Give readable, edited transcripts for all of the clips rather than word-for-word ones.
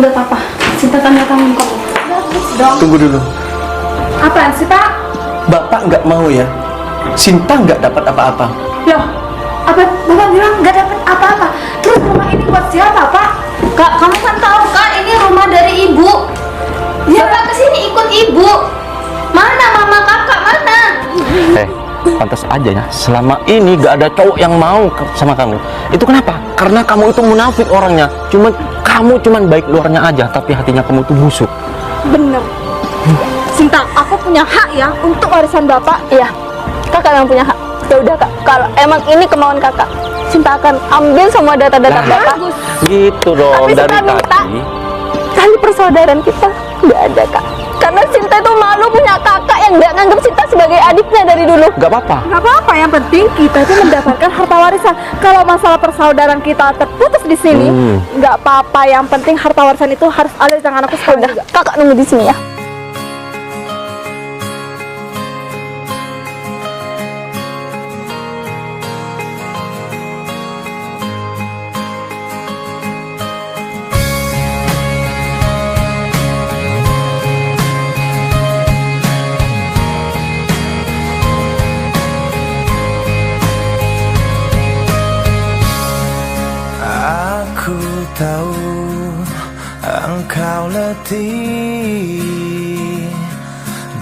Udah papa, Sinta tanda tangan kamu. Udah, please dong. Tunggu dulu. Apaan sih pak? Bapak nggak mau ya? Sinta nggak dapat apa-apa. Loh, apa bapak bilang nggak dapat apa-apa? Terus rumah ini buat siapa pak? Kak, kamu kan tahu kak, ini rumah dari ibu. Ya. Bapak kesini ikut ibu. Mana mama kakak, mana? Pantas aja ya, selama ini gak ada cowok yang mau sama kamu. Itu kenapa? Karena kamu itu munafik orangnya. Kamu cuman baik luarnya aja, tapi hatinya kamu itu busuk. Bener. Sinta, aku punya hak ya untuk warisan bapak. Iya, kakak yang punya hak. Ya udah kak, kalau emang ini kemauan kakak, Sinta akan ambil semua data-data bapak. Gitu dong. Tapi dari Sinta minta tadi. tali persaudaraan kita nggak ada kak. Karena Sinta itu malu punya kakak yang nggak nganggap Sinta sebagai adiknya dari dulu. Gak apa-apa. Gak apa-apa, yang penting kita itu mendapatkan harta warisan. Kalau masalah persaudaraan kita terputus di sini, nggak apa-apa. Yang penting harta warisan itu harus ada di tangan aku sekarang Udah, juga. kakak nunggu di sini ya. Aku tahu engkau letih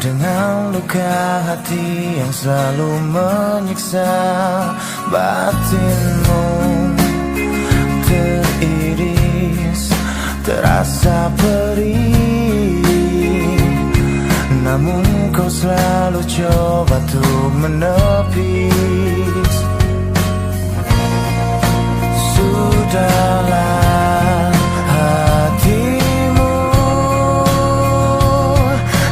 dengan luka hati yang selalu menyiksa batinmu, teriris, terasa perih. Namun kau selalu coba untuk menepis. Sudahlah, hatimu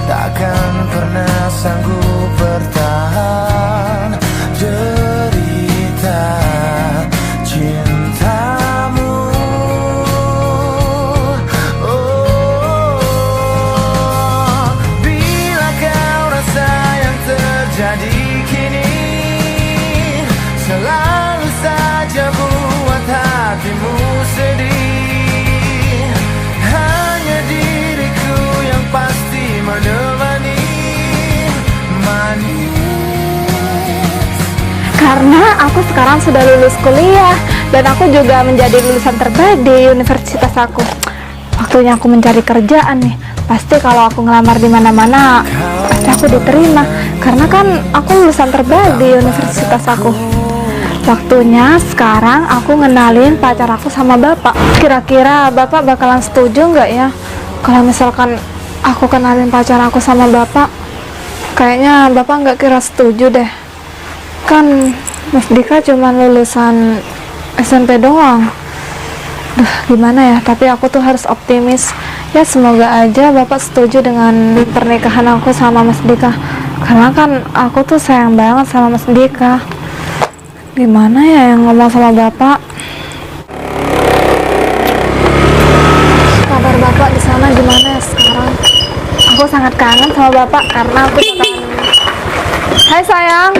takkan pernah sanggup bertahan derita cintamu. Oh, bila kau rasa yang terjadi kini selalu saja buat hatimu sedih, hanya diriku yang pasti menemani manis. Karena aku sekarang sudah lulus kuliah dan aku juga menjadi lulusan terbaik di universitas aku. Waktunya aku mencari kerjaan nih. Pasti kalau aku ngelamar di mana-mana, pasti aku diterima. Karena kan aku lulusan terbaik di universitas aku. Waktunya sekarang aku ngenalin pacar aku sama bapak. Kira-kira bapak bakalan setuju nggak ya kalau misalkan aku kenalin pacar aku sama bapak? Kayaknya bapak nggak kira setuju deh. Kan Mas Dika cuma lulusan SMP doang. Duh, gimana ya? Tapi aku tuh harus optimis. Ya semoga aja bapak setuju dengan pernikahan aku sama Mas Dika. Karena kan aku tuh sayang banget sama Mas Dika. Gimana ya yang ngomong sama bapak? Kabar bapak di sana gimana ya sekarang? Aku sangat kangen sama bapak karena aku bakalan... Hai sayang.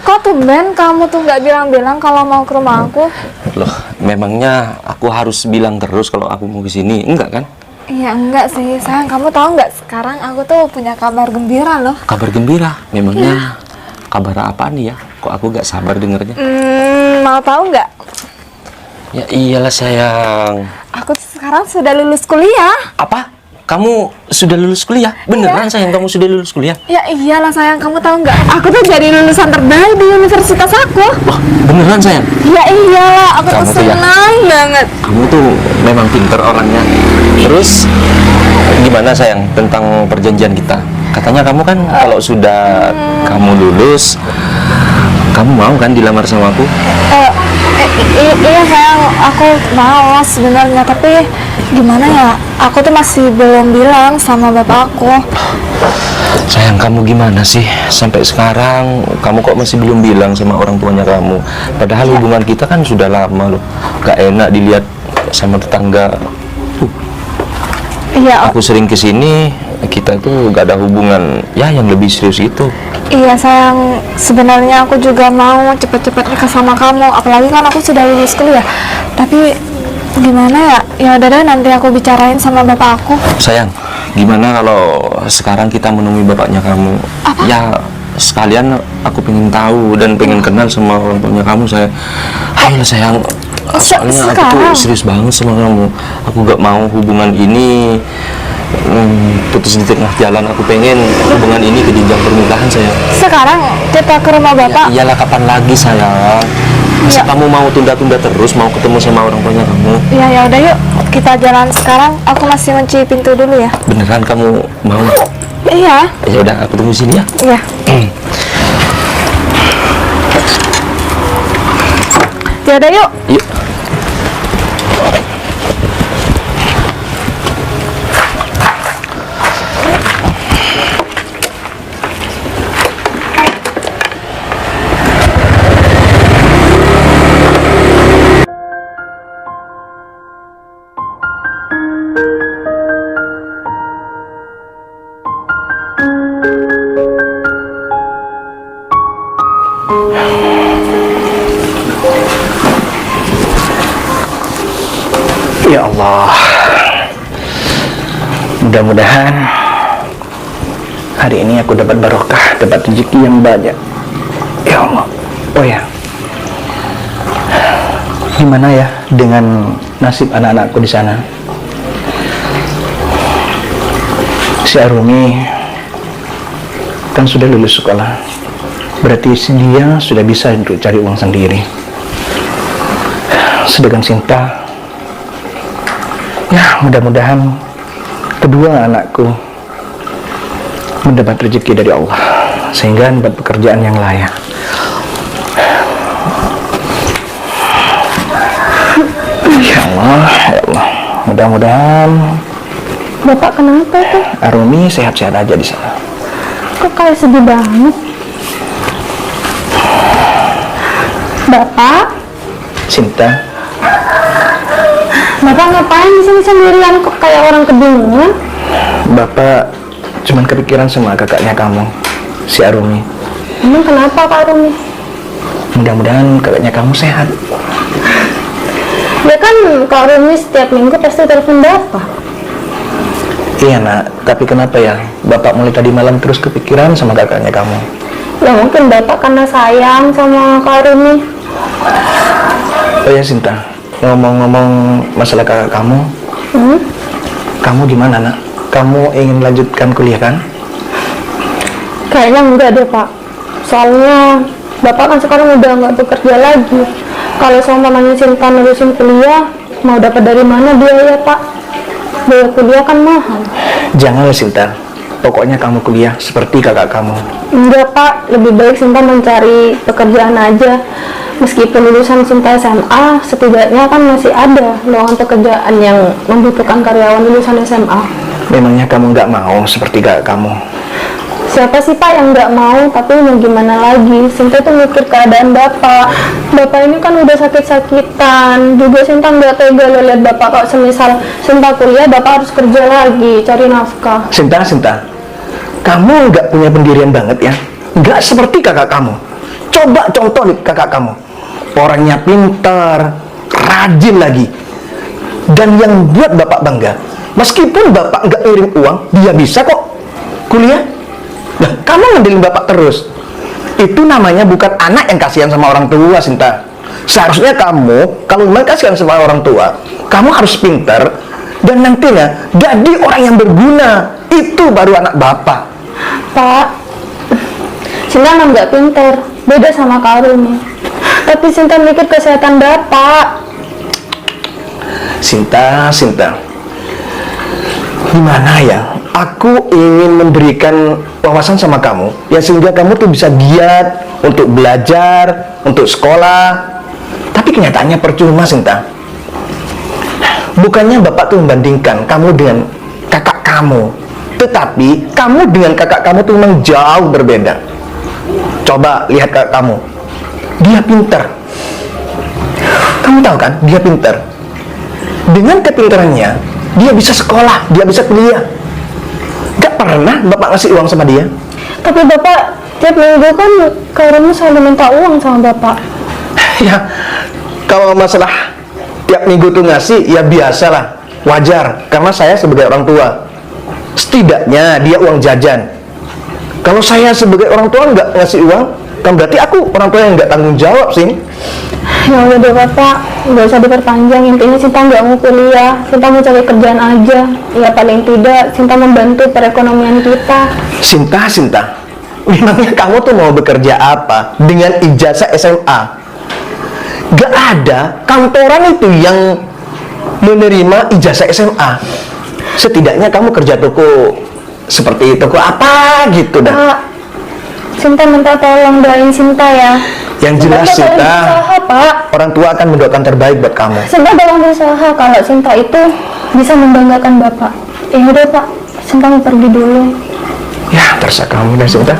Kok tumben kamu tuh nggak bilang-bilang kalau mau ke rumah aku? Loh, memangnya aku harus bilang terus kalau aku mau ke sini? Enggak kan? Iya enggak sih sayang, kamu tahu nggak sekarang aku tuh punya kabar gembira loh. Kabar gembira? Memangnya kabar apa nih ya? Kok aku gak sabar dengernya? Mau tahu nggak? Ya iyalah sayang. Aku sekarang sudah lulus kuliah. Apa? Kamu sudah lulus kuliah? Beneran sayang kamu sudah lulus kuliah? Ya iyalah sayang, kamu tahu nggak? Aku tuh jadi lulusan terbaik di universitas aku. Wah, beneran sayang? Ya iyalah, aku Kamu tuh tuh ya. senang banget. Kamu tuh memang pinter orangnya. Terus gimana sayang tentang perjanjian kita? Katanya kamu kan kalau sudah kamu lulus, kamu mau kan dilamar sama aku? Iya sayang, aku mau sebenarnya, tapi gimana ya? Aku tuh masih belum bilang sama bapak aku. Sayang, kamu gimana sih? Sampai sekarang kamu kok masih belum bilang sama orang tuanya kamu? Padahal hubungan kita kan sudah lama loh. Gak enak dilihat sama tetangga. Iya. Aku sering kesini, kita tuh gak ada hubungan ya yang lebih serius itu. Iya sayang, sebenarnya aku juga mau cepet-cepet nikah sama kamu. Apalagi kan aku sudah lulus kuliah. Tapi Gimana ya? Ya udah deh, nanti aku bicarain sama bapak aku. Sayang, gimana kalau sekarang kita menemui bapaknya kamu? Apa? Ya, sekalian aku pengen tahu dan pengen kenal sama orang tuanya kamu, saya. Ayo sayang, soalnya aku tuh sekarang? serius banget sama kamu. Aku gak mau hubungan ini putus di tengah jalan. Aku pengen hubungan ini ke jenjang pernikahan, sayang. Sekarang kita ke rumah bapak. Ya iyalah, kapan lagi sayang? Masa Ya. kamu mau tunda-tunda terus mau ketemu sama orang tuanya kamu? Ya udah yuk, kita jalan sekarang. Aku masih mencuci pintu dulu ya. Beneran kamu mau? Iya. Ya udah, aku tunggu sini ya. Iya. Ya udah yuk. Yuk. Ya Allah, mudah-mudahan hari ini aku dapat barokah, dapat rezeki yang banyak. Ya Allah. Oh ya, gimana ya dengan nasib anak-anakku di sana? Si Arumi kan sudah lulus sekolah, berarti dia sudah bisa untuk cari uang sendiri. Sedangkan Sinta, ya mudah-mudahan kedua anakku mendapat rezeki dari Allah sehingga dapat pekerjaan yang layak. Ya Allah, ya Allah, mudah-mudahan Bapak kenapa tuh? Arumi sehat-sehat aja di sana. Kok kayak sedih banget? Bapak? Sinta, Bapak ngapain di sini sendirian kok kayak orang kebingungan? Bapak cuman kepikiran sama kakaknya kamu, si Arumi. Emang kenapa Kak Rumi? Mudah-mudahan kakaknya kamu sehat. Ya kan Kak Rumi setiap minggu pasti telepon Bapak. Iya nak, tapi kenapa ya Bapak mulai tadi malam terus kepikiran sama kakaknya kamu? Ya mungkin Bapak karena sayang sama Kak Rumi. Oh ya Sinta, ngomong-ngomong masalah kakak kamu, kamu gimana nak? Kamu ingin lanjutkan kuliah kan? Kayaknya enggak deh Pak. Soalnya Bapak kan sekarang udah nggak bekerja lagi. Kalau seumpamanya Sinta nerusin kuliah, mau dapat dari mana biaya Pak? Biaya kuliah kan mahal. Janganlah Sinta, pokoknya kamu kuliah seperti kakak kamu. Enggak Pak, lebih baik Sinta mencari pekerjaan aja. Meskipun lulusan Sinta SMA, setidaknya kan masih ada lowongan pekerjaan yang membutuhkan karyawan lulusan SMA. Memangnya kamu nggak mau seperti kakak kamu? Siapa sih Pak yang nggak mau? Tapi mau gimana lagi? Sinta tuh mikir keadaan Bapak. Bapak ini kan udah sakit-sakitan. Juga Sinta nggak tega lihat Bapak kalau semisal Sinta kuliah, Bapak harus kerja lagi, cari nafkah. Sinta, kamu nggak punya pendirian banget ya? Nggak seperti kakak kamu. Coba contoh nih kakak kamu. Orangnya pintar, rajin lagi. Dan yang buat Bapak bangga, meskipun Bapak nggak ngirim uang, dia bisa kok kuliah. Nah, kamu ngandelin Bapak terus. Itu namanya bukan anak yang kasihan sama orang tua, Sinta. Seharusnya kamu, kalau memang kasihan sama orang tua, kamu harus pintar dan nantinya jadi orang yang berguna. Itu baru anak Bapak. Pak, Sinta emang nggak pinter, beda sama Kak Rumi. Tapi Sinta mikir kesehatan Bapak. Sinta, gimana ya? Aku ingin memberikan wawasan sama kamu, ya sehingga kamu tuh bisa giat untuk belajar, untuk sekolah. Tapi kenyataannya percuma, Sinta. Bukannya Bapak tuh membandingkan kamu dengan kakak kamu, tetapi kamu dengan kakak kamu tuh memang jauh berbeda. Coba lihat kakak kamu, dia pintar. Kamu tahu kan, dia pintar. Dengan kepintarannya, dia bisa sekolah, dia bisa kuliah. Gak pernah Bapak ngasih uang sama dia. Tapi Bapak tiap minggu kan Kak Rumi selalu minta uang sama Bapak. Ya, kalau masalah tiap minggu tuh ngasih, ya biasalah, wajar, karena saya sebagai orang tua. Setidaknya dia uang jajan. Kalau saya sebagai orang tua nggak ngasih uang, kan berarti aku orang tua yang nggak tanggung jawab sih. Ya udah deh Bapak, nggak usah diperpanjang. Intinya Sinta nggak mau kuliah, Sinta mau cari kerjaan aja. Ya paling tidak Sinta membantu perekonomian kita. Sinta, memangnya kamu tuh mau bekerja apa dengan ijazah SMA? Gak ada kantoran itu yang menerima ijazah SMA. Setidaknya kamu kerja toko seperti toko apa gitu dah. Pak, Sinta minta tolong doain Sinta ya. Yang jelas Sinta Sinta, berusaha, Pak. orang tua akan mendoakan terbaik buat kamu. Sinta dalam berusaha kalau Sinta itu bisa membanggakan Bapak. Ya udah Pak, Sinta mau pergi dulu. Ya terserah kamu dah Sinta.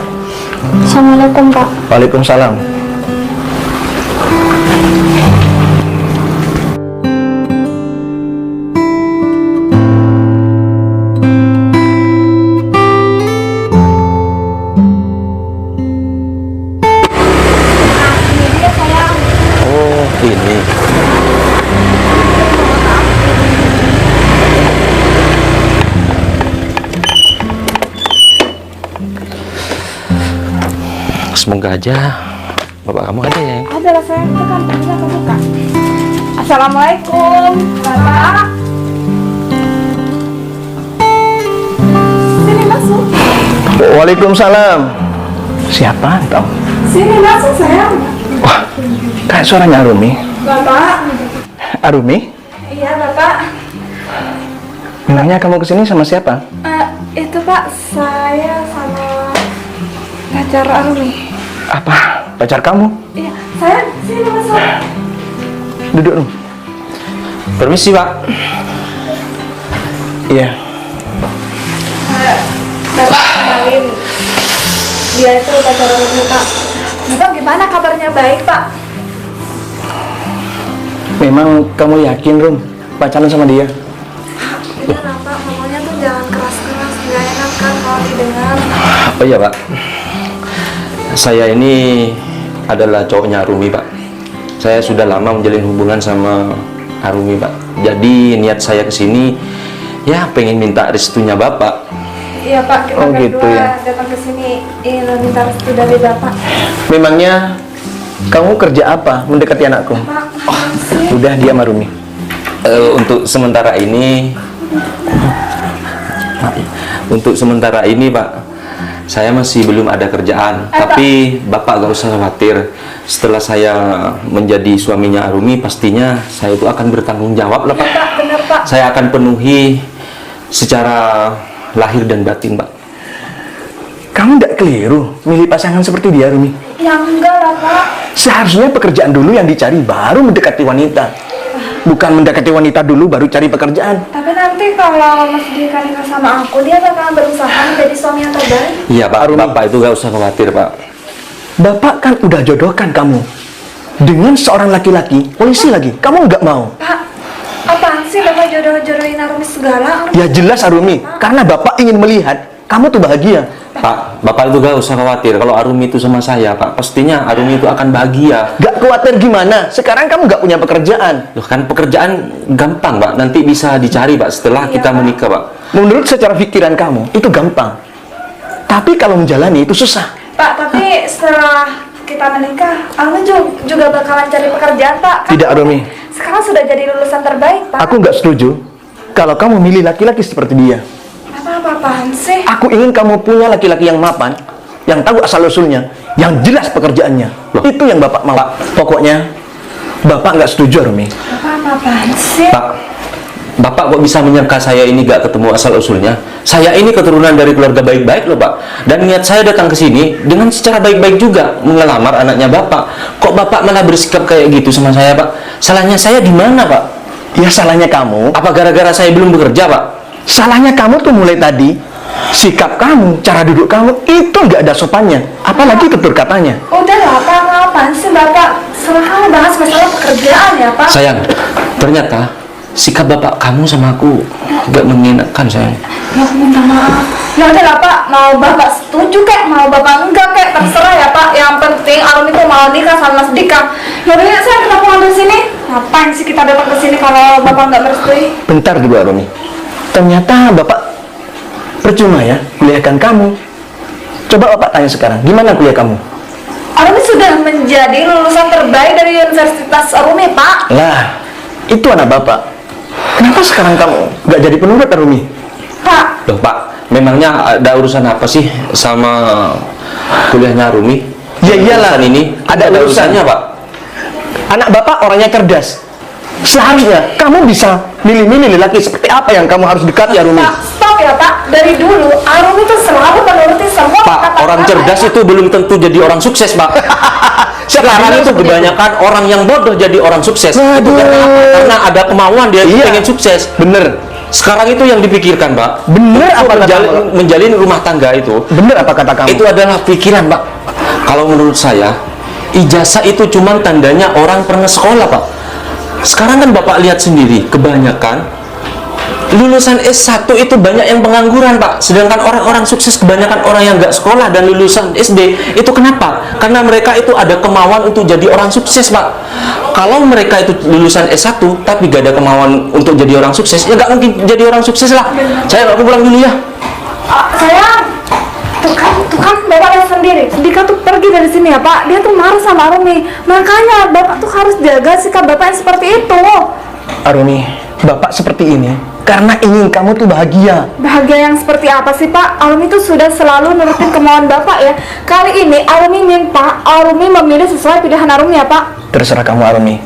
Assalamualaikum Pak. Waalaikumsalam. Oh, ini. Semoga aja bapak kamu ada ya. Ada lah sayang, itu kan bisa aku buka. Assalamualaikum, Bapak. Sini masuk. Waalaikumsalam. Siapa entah? Sini masuk sayang. Wah, kayak suaranya Arumi. Bapak. Arumi, Iya Bapak. memangnya kamu kesini sama siapa? Itu Pak, saya sama pacar Arumi. Apa? Pacar kamu? Iya, sayang, sini masuk. Duduk dulu. Permisi pak. Iya. Bapak kenalin, dia itu pacar Arumi Pak. Bapak gimana kabarnya? Baik Pak. Memang kamu yakin Rum pacaran sama dia? Iya lah Pak, ngomongnya tuh jangan keras-keras, nggak enak kan kalau didengar. Oh iya pak. Saya ini adalah cowoknya Arumi pak. Saya sudah lama menjalin hubungan sama Arumi pak. Jadi niat saya kesini ya pengen minta restunya bapak. Iya Pak, kita Oh, berdua gitu ya. datang ke sini ingin minta restu dari Bapak. Memangnya kamu kerja apa mendekati anakku? Pak, makasih. Udah diam Arumi. Untuk sementara ini, untuk sementara ini pak, saya masih belum ada kerjaan. Tapi bapak gak usah khawatir. Setelah saya menjadi suaminya Arumi, pastinya saya itu akan bertanggung jawab lah pak. Pak, benar Pak. Saya akan penuhi secara lahir dan batin pak. Kamu tidak keliru milih pasangan seperti dia Arumi. Ya enggak lah Pak. Seharusnya pekerjaan dulu yang dicari, baru mendekati wanita. Bukan mendekati wanita dulu baru cari pekerjaan. Tapi nanti kalau Mas Dika nikah sama aku, dia bakalan berusaha menjadi suami yang terbaik. Iya pak, Arumi. bapak itu gak usah khawatir pak. Bapak kan udah jodohkan kamu dengan seorang laki-laki, polisi lagi. Kamu nggak mau? Pak, apaan sih Bapak jodoh-jodohin Arumi segala? Ya jelas Arumi, karena Bapak ingin melihat kamu tuh bahagia. Pak, bapak itu gak usah khawatir. Kalau Arumi itu sama saya pak, pastinya Arumi itu akan bahagia. Gak khawatir gimana? Sekarang kamu nggak punya pekerjaan. Loh kan pekerjaan gampang pak, nanti bisa dicari pak setelah Iya, kita Pak. menikah pak. Menurut secara pikiran kamu itu gampang, tapi kalau menjalani itu susah. Pak, tapi setelah kita menikah, Arumi juga bakalan cari pekerjaan Pak. Kan Tidak Arumi, sekarang sudah jadi lulusan terbaik Pak. aku nggak setuju kalau kamu milih laki-laki seperti dia. Apa-apaan sih? Aku ingin kamu punya laki-laki yang mapan, yang tahu asal-usulnya, yang jelas pekerjaannya. Loh. Itu yang Bapak mau. Pokoknya, Bapak nggak setuju, Arumi. Apa-apaan sih? Pak, bapak kok bisa menyangka saya ini gak ketemu asal usulnya? Saya ini keturunan dari keluarga baik-baik loh pak. Dan niat saya datang ke sini dengan secara baik-baik juga mengelamar anaknya bapak. Kok bapak malah bersikap kayak gitu sama saya pak? Salahnya saya di mana pak? Ya salahnya kamu. Apa gara-gara saya belum bekerja pak? Salahnya kamu tuh mulai tadi, sikap kamu, cara duduk kamu itu nggak ada sopannya, apalagi tutur katanya. Udah lah Pak, apaan sih Bapak? Sekarang bahas masalah pekerjaan ya Pak. Sayang, ternyata sikap bapak kamu sama aku gak mengenakan sayang. Ya aku minta maaf. Ya udah lah Pak, mau Bapak setuju kek, mau Bapak enggak kek, terserah ya Pak. Yang penting Arumi itu mau nikah sama Mas Dika. Ya udah ya, saya kita pulang dari sini. ngapain sih kita datang ke sini kalau Bapak nggak merestui? Bentar dulu Arumi. Ternyata Bapak percuma ya kuliahkan kamu. Coba Bapak tanya sekarang, gimana kuliah kamu? Arumi sudah menjadi lulusan terbaik dari Universitas Arumi, Pak. Lah, itu anak Bapak. Kenapa sekarang kamu nggak jadi penurut Arumi? Pak, Loh Pak, memangnya ada urusan apa sih sama kuliahnya Rumi? Ya iyalah, Urusan ini ada ada urusan. urusannya Pak. Anak Bapak orangnya cerdas. Seharusnya kamu bisa milih-milih lelaki seperti apa yang kamu harus dekati Arumi. Pak, stop ya Pak. Dari dulu Arumi itu selalu menuruti semua Pak, perkataan orang Bapak, cerdas ya. itu belum tentu jadi orang sukses Pak. Sekarang bilang itu seperti kebanyakan orang yang bodoh jadi orang sukses. Itu Waduh. karena apa? Karena ada kemauan dia Iya. ingin sukses. Bener. Sekarang itu yang dipikirkan Pak. Bener Untuk apa kata menjalin rumah tangga itu. Bener apa kata kamu? Itu adalah pikiran Pak. Kalau menurut saya, ijazah itu cuma tandanya orang pernah sekolah Pak. Sekarang kan Bapak lihat sendiri, kebanyakan lulusan S1 itu banyak yang pengangguran Pak. Sedangkan orang-orang sukses kebanyakan orang yang nggak sekolah dan lulusan SD. Itu kenapa? Karena mereka itu ada kemauan untuk jadi orang sukses Pak. Kalau mereka itu lulusan S1 tapi gak ada kemauan untuk jadi orang sukses, ya nggak mungkin jadi orang sukses lah. Saya aku pulang dulu ya. Sayang, tuh kan Bapak lihat sendiri. Dika tuh pergi dari sini ya Pak. Dia tuh marah sama Arumi. Makanya Bapak tuh harus jaga sikap Bapak yang seperti itu. Arumi, Bapak seperti ini karena ingin kamu tuh bahagia. Bahagia yang seperti apa sih Pak? Arumi tuh sudah selalu nurutin kemauan Bapak ya. Kali ini Arumi minta Arumi memilih sesuai pilihan Arumi ya Pak. Terserah kamu Arumi.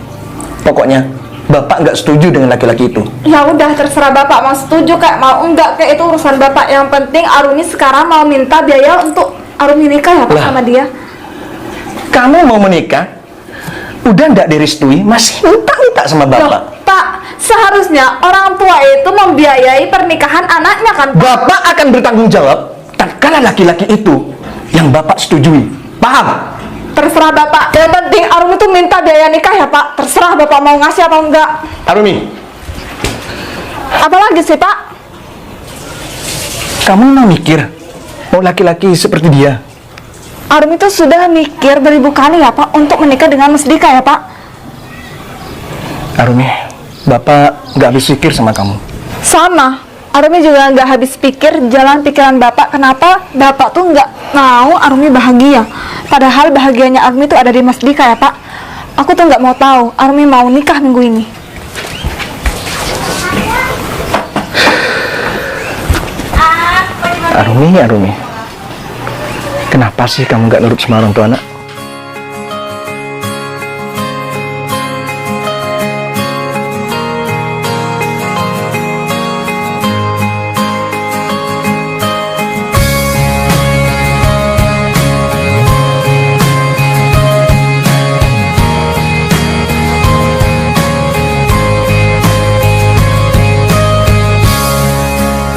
Pokoknya Bapak nggak setuju dengan laki-laki itu. Ya udah terserah Bapak mau setuju kayak mau enggak kayak itu urusan Bapak. Yang penting Arumi sekarang mau minta biaya untuk Arumi nikah ya Pak Lah. sama dia. Kamu mau menikah, udah nggak direstui, masih minta-minta sama Loh, Bapak. Pak, seharusnya orang tua itu membiayai pernikahan anaknya kan Pak? Bapak akan bertanggung jawab tatkala laki-laki itu yang Bapak setujui. Paham? Terserah Bapak. Yang penting Arumi tuh minta biaya nikah ya Pak. Terserah Bapak mau ngasih apa enggak. Arumi, Apalagi sih Pak? kamu mau mikir mau laki-laki seperti dia? Arumi tuh sudah mikir beribu kali ya Pak untuk menikah dengan Mas Dika ya Pak. Arumi, Bapak nggak habis pikir sama kamu. Sama, Arumi juga nggak habis pikir jalan pikiran Bapak. Kenapa Bapak tuh nggak mau Arumi bahagia? Padahal bahagianya Arumi tuh ada di Mas Dika ya Pak. Aku tuh nggak mau tahu Arumi mau nikah minggu ini. Arumi, kenapa sih kamu nggak nurut sama orang tua anak?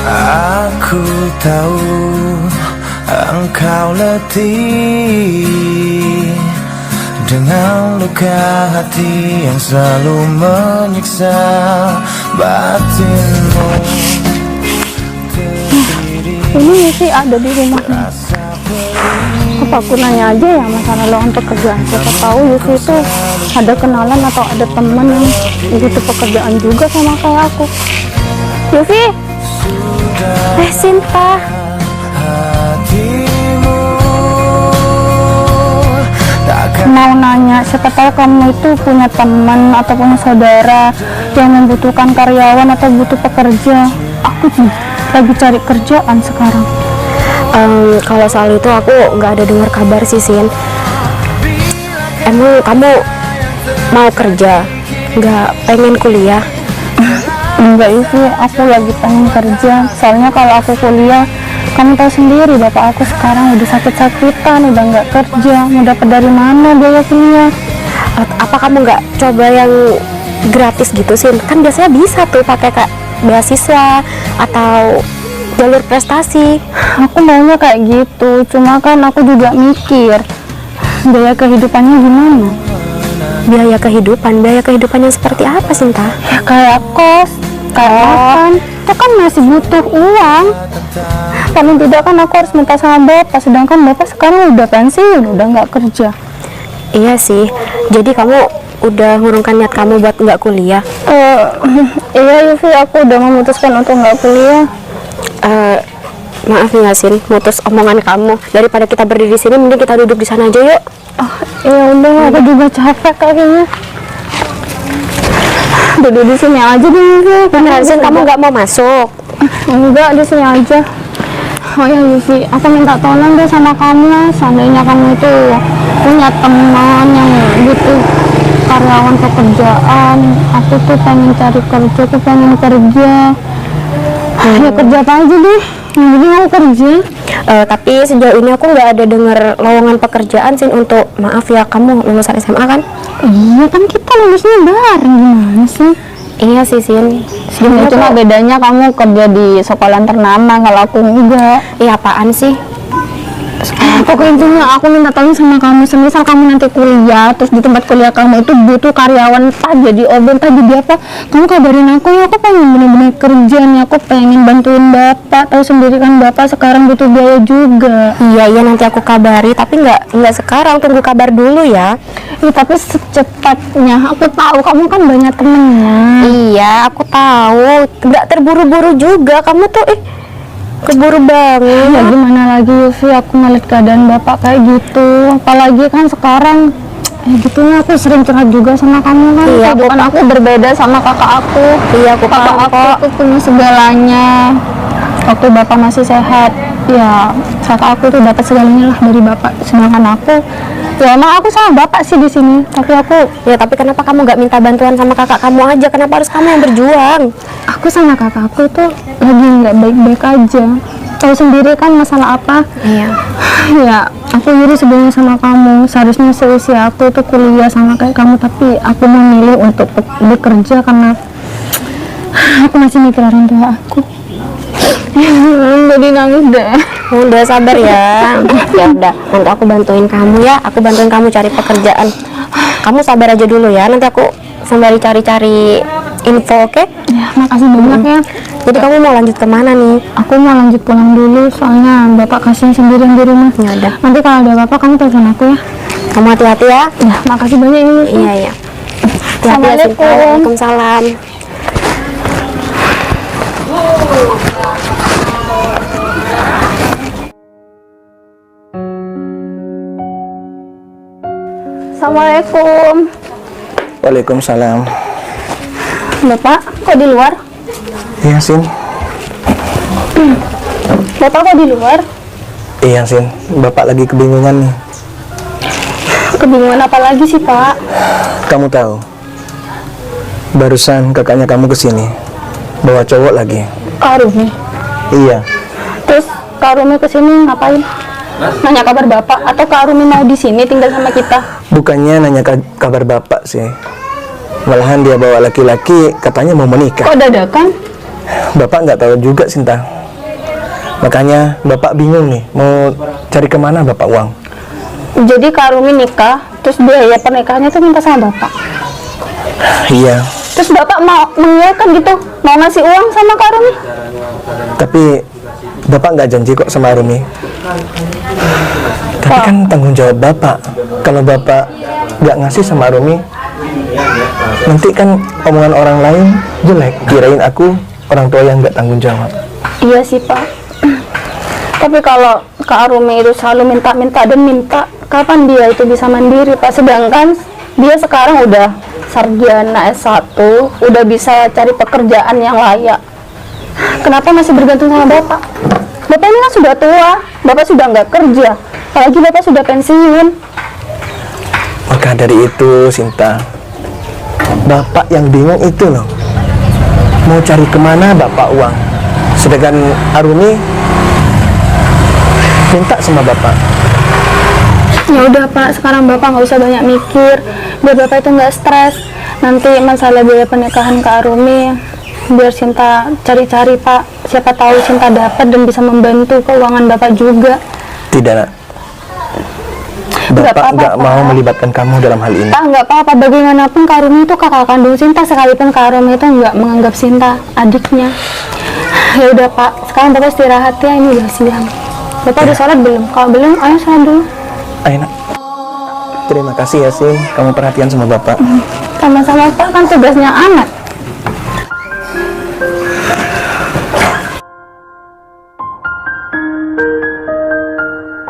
Aku tahu engkau letih dengan luka hati yang selalu menyiksa batinmu. Ini sih ada di rumahnya. Apa aku nanya aja ya masalah lowongan pekerjaan. Siapa tahu Yusi itu ada kenalan atau ada teman yang butuh pekerjaan juga sama kayak aku. Yusi, Sinta. Hatimu takkan Mau nanya, siapa tahu kamu itu punya teman atau punya saudara yang membutuhkan karyawan atau butuh pekerja. Aku lagi cari kerjaan sekarang. Kalau soal itu aku nggak ada dengar kabar sih Sin. Emang kamu mau kerja, nggak pengen kuliah? Enggak itu, aku lagi pengen kerja. Soalnya kalau aku kuliah, kamu tahu sendiri bapak aku sekarang udah sakit-sakitan, udah nggak kerja. Mau dapat dari mana biaya kuliah? Apa kamu nggak coba yang gratis gitu Sin? Kan biasanya bisa tuh pakai kayak beasiswa atau jalur prestasi. Aku maunya kayak gitu, cuma kan aku juga mikir biaya kehidupannya gimana. Biaya kehidupan yang seperti apa Sinta? Ya kayak kos, kayak makan, itu kan masih butuh uang. Paling tidak kan aku harus minta sama bapak, sedangkan bapak sekarang udah pensiun, udah nggak kerja. Iya sih, jadi kamu udah ngurungkan niat kamu buat nggak kuliah? Iya Yufi, aku udah memutuskan untuk nggak kuliah. Maaf nih Yasin, mutus omongan kamu. Daripada kita berdiri di sini, mending kita duduk di sana aja yuk. Ya udah, aku juga capek kayaknya. Duduk di sini aja deh Yufi. Beneran Sin, kamu nggak mau masuk? Enggak, di sini aja. Oh ya Yufi, aku minta tolong deh sama kamu. Seandainya kamu itu punya teman yang butuh karyawan pekerjaan, aku tuh pengen cari kerja, aku pengen kerja. Ya kerja apa aja deh, yang penting aku kerja. Tapi sejauh ini aku nggak ada dengar lowongan pekerjaan Sin untuk, maaf ya, kamu lulusan SMA kan? Iya kan kita lulusnya bareng, gimana sih? Iya sih Sin. Ya, cuma bedanya kamu kerja di sekolah ternama, kalau aku enggak. Iya apaan sih? Pokoknya intinya aku minta tolong sama kamu, semisal kamu nanti kuliah, terus di tempat kuliah kamu itu butuh karyawan, entah jadi OB, entah jadi apa, kamu kabarin aku ya, aku pengen bener-bener kerja nih, aku pengen bantuin bapak, tahu sendiri kan bapak sekarang butuh biaya juga. Iya nanti aku kabari, tapi nggak sekarang, tunggu kabar dulu ya. Ya, tapi secepatnya, aku tahu kamu kan banyak temennya. Iya aku tahu, nggak terburu-buru juga, kamu tuh keburu banget. Ya gimana lagi Yufi, aku ngeliat keadaan bapak kayak gitu, apalagi kan sekarang gitu ya, aku sering curhat juga sama kamu kan. Iya, kehidupan aku berbeda sama kakak aku. Iya aku Kakak paham aku kok. tuh punya segalanya waktu bapak masih sehat. Ya kakak aku tuh dapat segalanya lah dari bapak, sedangkan aku ya emang aku sama bapak sih di sini, tapi aku Tapi kenapa kamu nggak minta bantuan sama kakak kamu aja? Kenapa harus kamu yang berjuang? aku sama kakak aku tuh lagi nggak baik-baik aja, tahu sendiri kan masalah apa. Iya. Ya aku iri sebenarnya sama kamu, seharusnya seusia aku tuh kuliah sama kayak kamu, tapi aku memilih untuk bekerja karena aku masih mikir orang tua aku. Jadi nangis deh. Udah sabar ya. Ya udah, nanti aku bantuin kamu ya. Aku bantuin kamu cari pekerjaan. Kamu sabar aja dulu ya. Nanti aku sembari cari-cari info, oke? Ya makasih banyak ya. Jadi kamu mau lanjut kemana nih? Aku mau lanjut pulang dulu, soalnya bapak kasihan sendirian di rumah. Ya udah. Nanti kalau ada apa-apa kamu telepon aku ya. Kamu hati-hati ya. Ya makasih banyak ini. Iya. Hati-hati ya, Sinta. Waalaikumsalam. Assalamualaikum. Waalaikumsalam. Bapak, kok di luar? Iya Sin. Bapak kok di luar? Iya Sin, bapak lagi kebingungan nih. Kebingungan apa lagi sih Pak? Kamu tahu, barusan kakaknya kamu kesini bawa cowok lagi. Kak Rumi. Iya. Terus Kak Rumi kesini ngapain? Nanya kabar bapak atau Kak Rumi mau di sini tinggal sama kita? Bukannya nanya kabar bapak sih, malahan dia bawa laki-laki, katanya mau menikah. Kok dadakan? Bapak nggak tahu juga Sinta, makanya bapak bingung nih mau cari kemana bapak uang. Jadi Kak Rumi nikah, terus biaya pernikahannya tuh minta sama bapak. Iya, Terus bapak mau mengiyakan gitu, mau ngasih uang sama Kak Rumi? tapi bapak nggak janji kok sama Rumi. Tapi kan tanggung jawab bapak. Kalau bapak nggak ngasih sama Rumi, nanti kan omongan orang lain jelek, kirain aku orang tua yang nggak tanggung jawab. Iya sih Pak. Tapi kalau Kak Rumi itu selalu minta-minta dan minta, kapan dia itu bisa mandiri Pak? Sedangkan dia sekarang udah sarjana S1, udah bisa cari pekerjaan yang layak. Kenapa masih bergantung sama Bapak? Bapak ini kan sudah tua, Bapak sudah nggak kerja, apalagi Bapak sudah pensiun. Maka dari itu Sinta, bapak yang bingung itu loh, mau cari kemana bapak uang, sedangkan Arumi minta sama bapak. Ya udah Pak, sekarang Bapak nggak usah banyak mikir, biar Bapak itu nggak stres. Nanti masalah biaya pernikahan Kak Rumi, biar Sinta cari-cari Pak. Siapa tahu Sinta dapat dan bisa membantu keuangan Bapak juga. Tidak nak, Nggak bapak apa-apa, nggak Pak. mau melibatkan kamu dalam hal ini. Pak, nggak apa-apa, bagaimanapun Kak Rumi itu kakak kandung Sinta, sekalipun Kak Rumi itu nggak menganggap Sinta adiknya. Ya udah Pak, sekarang Bapak istirahat ya, ini udah siang. Bapak udah sholat belum? Kalau belum, ayo sholat dulu. Ayo nak. Terima kasih ya Sin, kamu perhatian sama Bapak. Sama-sama Pak, kan tugasnya anak.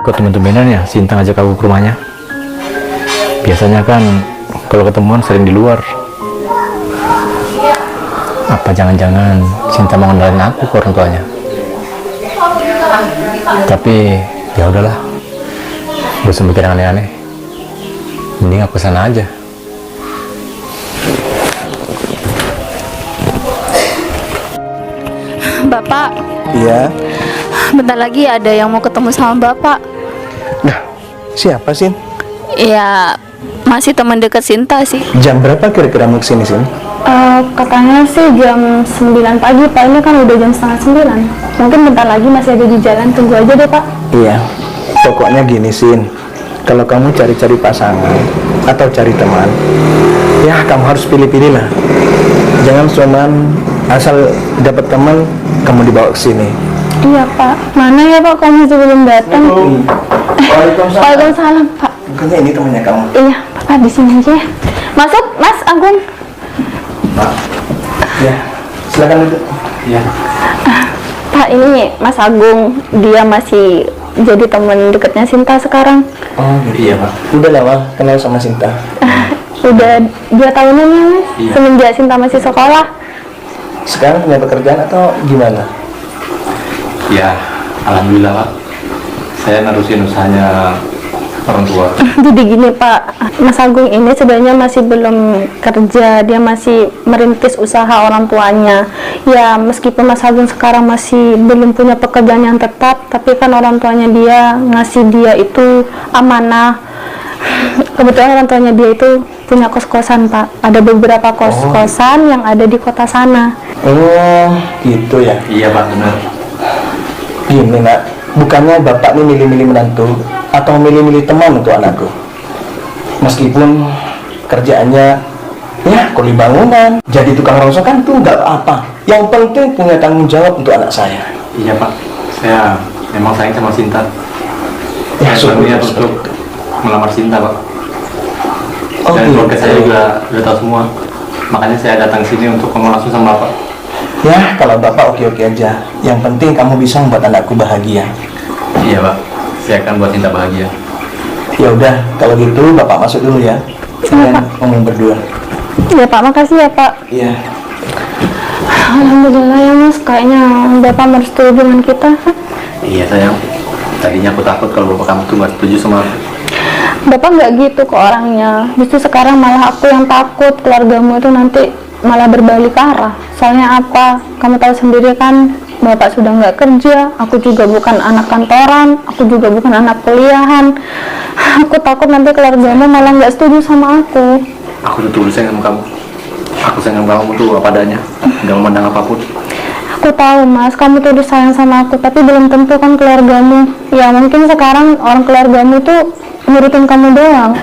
Kok temen-temenan ya Sinta ngajak aku ke rumahnya? Biasanya kan kalau ketemuan sering di luar. Apa jangan-jangan Sinta mau ngenalin aku ke orang tuanya? Tapi ya udahlah, gue mikir yang aneh-aneh. Mending aku sana aja. Bapak, Iya. bentar lagi ada yang mau ketemu sama Bapak. Nah, siapa Sin? Ya, masih teman dekat Sinta sih. Jam berapa kira-kira mau kesini Sin? Katanya sih jam 9 pagi Pak, ini kan udah jam setengah 9. Mungkin bentar lagi masih ada di jalan, tunggu aja deh Pak. Iya, pokoknya gini Sin, kalau kamu cari-cari pasangan atau cari teman, ya kamu harus pilih-pilih lah. Jangan cuman asal dapat teman kamu dibawa ke sini. Iya Pak, mana ya Pak, kamu sebelum datang. Waalaikumsalam Pak. Bukannya ini temannya kamu? Iya, Bapak di sini aja ya. Masuk, Mas Agung. Pak. Ya, silakan duduk. Ya. Pak, ini Mas Agung, dia masih jadi teman dekatnya Sinta sekarang. Oh, gitu. Iya, Pak. Udah lama kenal sama Sinta. Udah 2 tahunan ya Mas, Iya. semenjak Sinta masih sekolah. Sekarang punya pekerjaan atau gimana? Ya, alhamdulillah Pak. Saya nerusin usahanya orang tua. Jadi gini Pak, Mas Agung ini sebenarnya masih belum kerja, dia masih merintis usaha orang tuanya. Ya meskipun Mas Agung sekarang masih belum punya pekerjaan yang tetap, tapi kan orang tuanya dia ngasih dia itu amanah. Kebetulan orang tuanya dia itu punya kos-kosan Pak, ada beberapa kos-kosan yang ada di kota sana. Oh, gitu ya. Iya Pak, benar. Gini nak, bukannya bapak nih milih-milih menantu atau milih-milih teman untuk anakku. Meskipun kerjaannya ya kuli bangunan, jadi tukang rongsokan tuh nggak apa. Yang penting punya tanggung jawab untuk anak saya. Iya Pak, saya memang sayang sama Sinta. Ya, Saya berniat syukur. untuk melamar Sinta Pak. Oh, Dan keluarga gitu. saya juga udah tahu semua. Makanya saya datang sini untuk ngomong langsung sama Bapak. Ya, kalau bapak oke-oke aja. Yang penting kamu bisa membuat anakku bahagia. Iya Pak, saya akan buat Sinta bahagia. Ya udah, kalau gitu bapak masuk dulu ya. Kalian ngomong berdua. Ya Pak, makasih ya Pak. Iya. Alhamdulillah ya Mas, kayaknya Bapak merestui hubungan kita. Iya sayang. Tadinya aku takut kalau Bapak kamu tuh nggak setuju sama aku. Bapak nggak gitu ke orangnya, justru sekarang malah aku yang takut keluargamu itu nanti malah berbalik arah. Soalnya apa? Kamu tahu sendiri kan, Bapak sudah nggak kerja, aku juga bukan anak kantoran, aku juga bukan anak kuliahan. Aku takut nanti keluargamu malah nggak setuju sama aku. Aku tuh tulus sayang sama kamu. Aku sayang sama kamu tuh apa adanya, nggak memandang apapun. Aku tahu Mas, kamu tuh udah sayang sama aku, tapi belum tentu kan keluargamu. Ya mungkin sekarang orang keluargamu tuh nurutin kamu doang.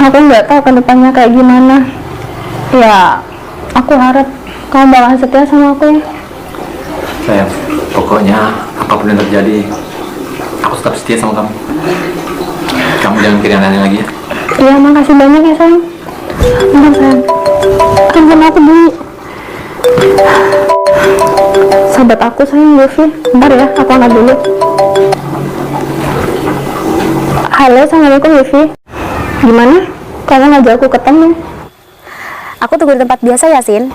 Aku nggak tahu ke depannya kayak gimana. Ya, aku harap kamu bakal setia sama aku ya. Sayang, pokoknya apapun yang terjadi, aku tetap setia sama kamu. Kamu jangan mikir yang aneh lagi ya. Iya, makasih banyak ya sayang. Bentar sayang, handphone aku bunyi. Sahabat aku sayang, Yofi. Bentar ya, aku angkat dulu. Halo, assalamualaikum Yofi. Gimana? Kamu ngajak aku ketemu? Aku tunggu di tempat biasa ya, Sin.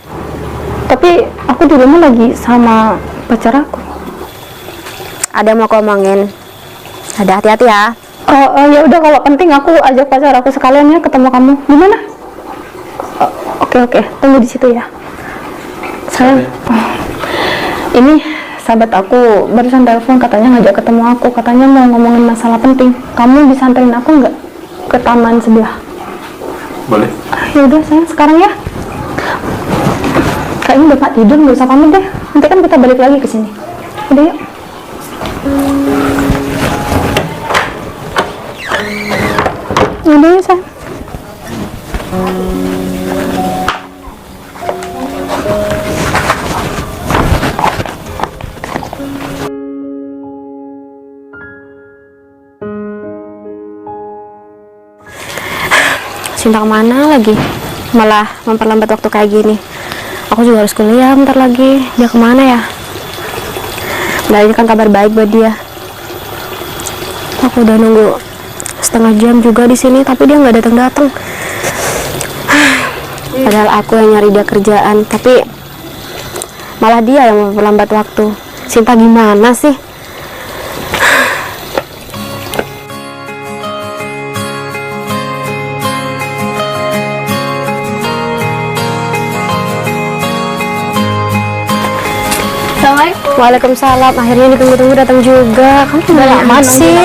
Tapi aku di rumah lagi sama pacar aku. Ada yang mau aku omongin. Ada, hati-hati ya. Oh, ya udah, kalau penting aku ajak pacar aku sekalian ya ketemu kamu. Gimana? Oke, tunggu di situ ya. Sayang, ini sahabat aku barusan telepon, katanya ngajak ketemu aku, katanya mau ngomongin masalah penting. Kamu bisa anterin aku nggak ke taman sebelah? Boleh? Ya udah sayang, sekarang ya. Kayaknya bapak tidur, nggak usah pamit deh. Nanti kan kita balik lagi ke sini. Udah yuk. Udah ya sayang. Sinta kemana lagi? Malah memperlambat waktu kayak gini. Aku juga harus kuliah bentar lagi. Dia kemana ya? Nah, ini kan kabar baik buat dia. Aku udah nunggu setengah jam juga di sini, tapi dia nggak datang-datang. Padahal aku yang nyari dia kerjaan, tapi malah dia yang memperlambat waktu. Sinta gimana sih? Assalamualaikum. Waalaikumsalam. Akhirnya ditunggu-tunggu datang juga. Kamu udah lama sih?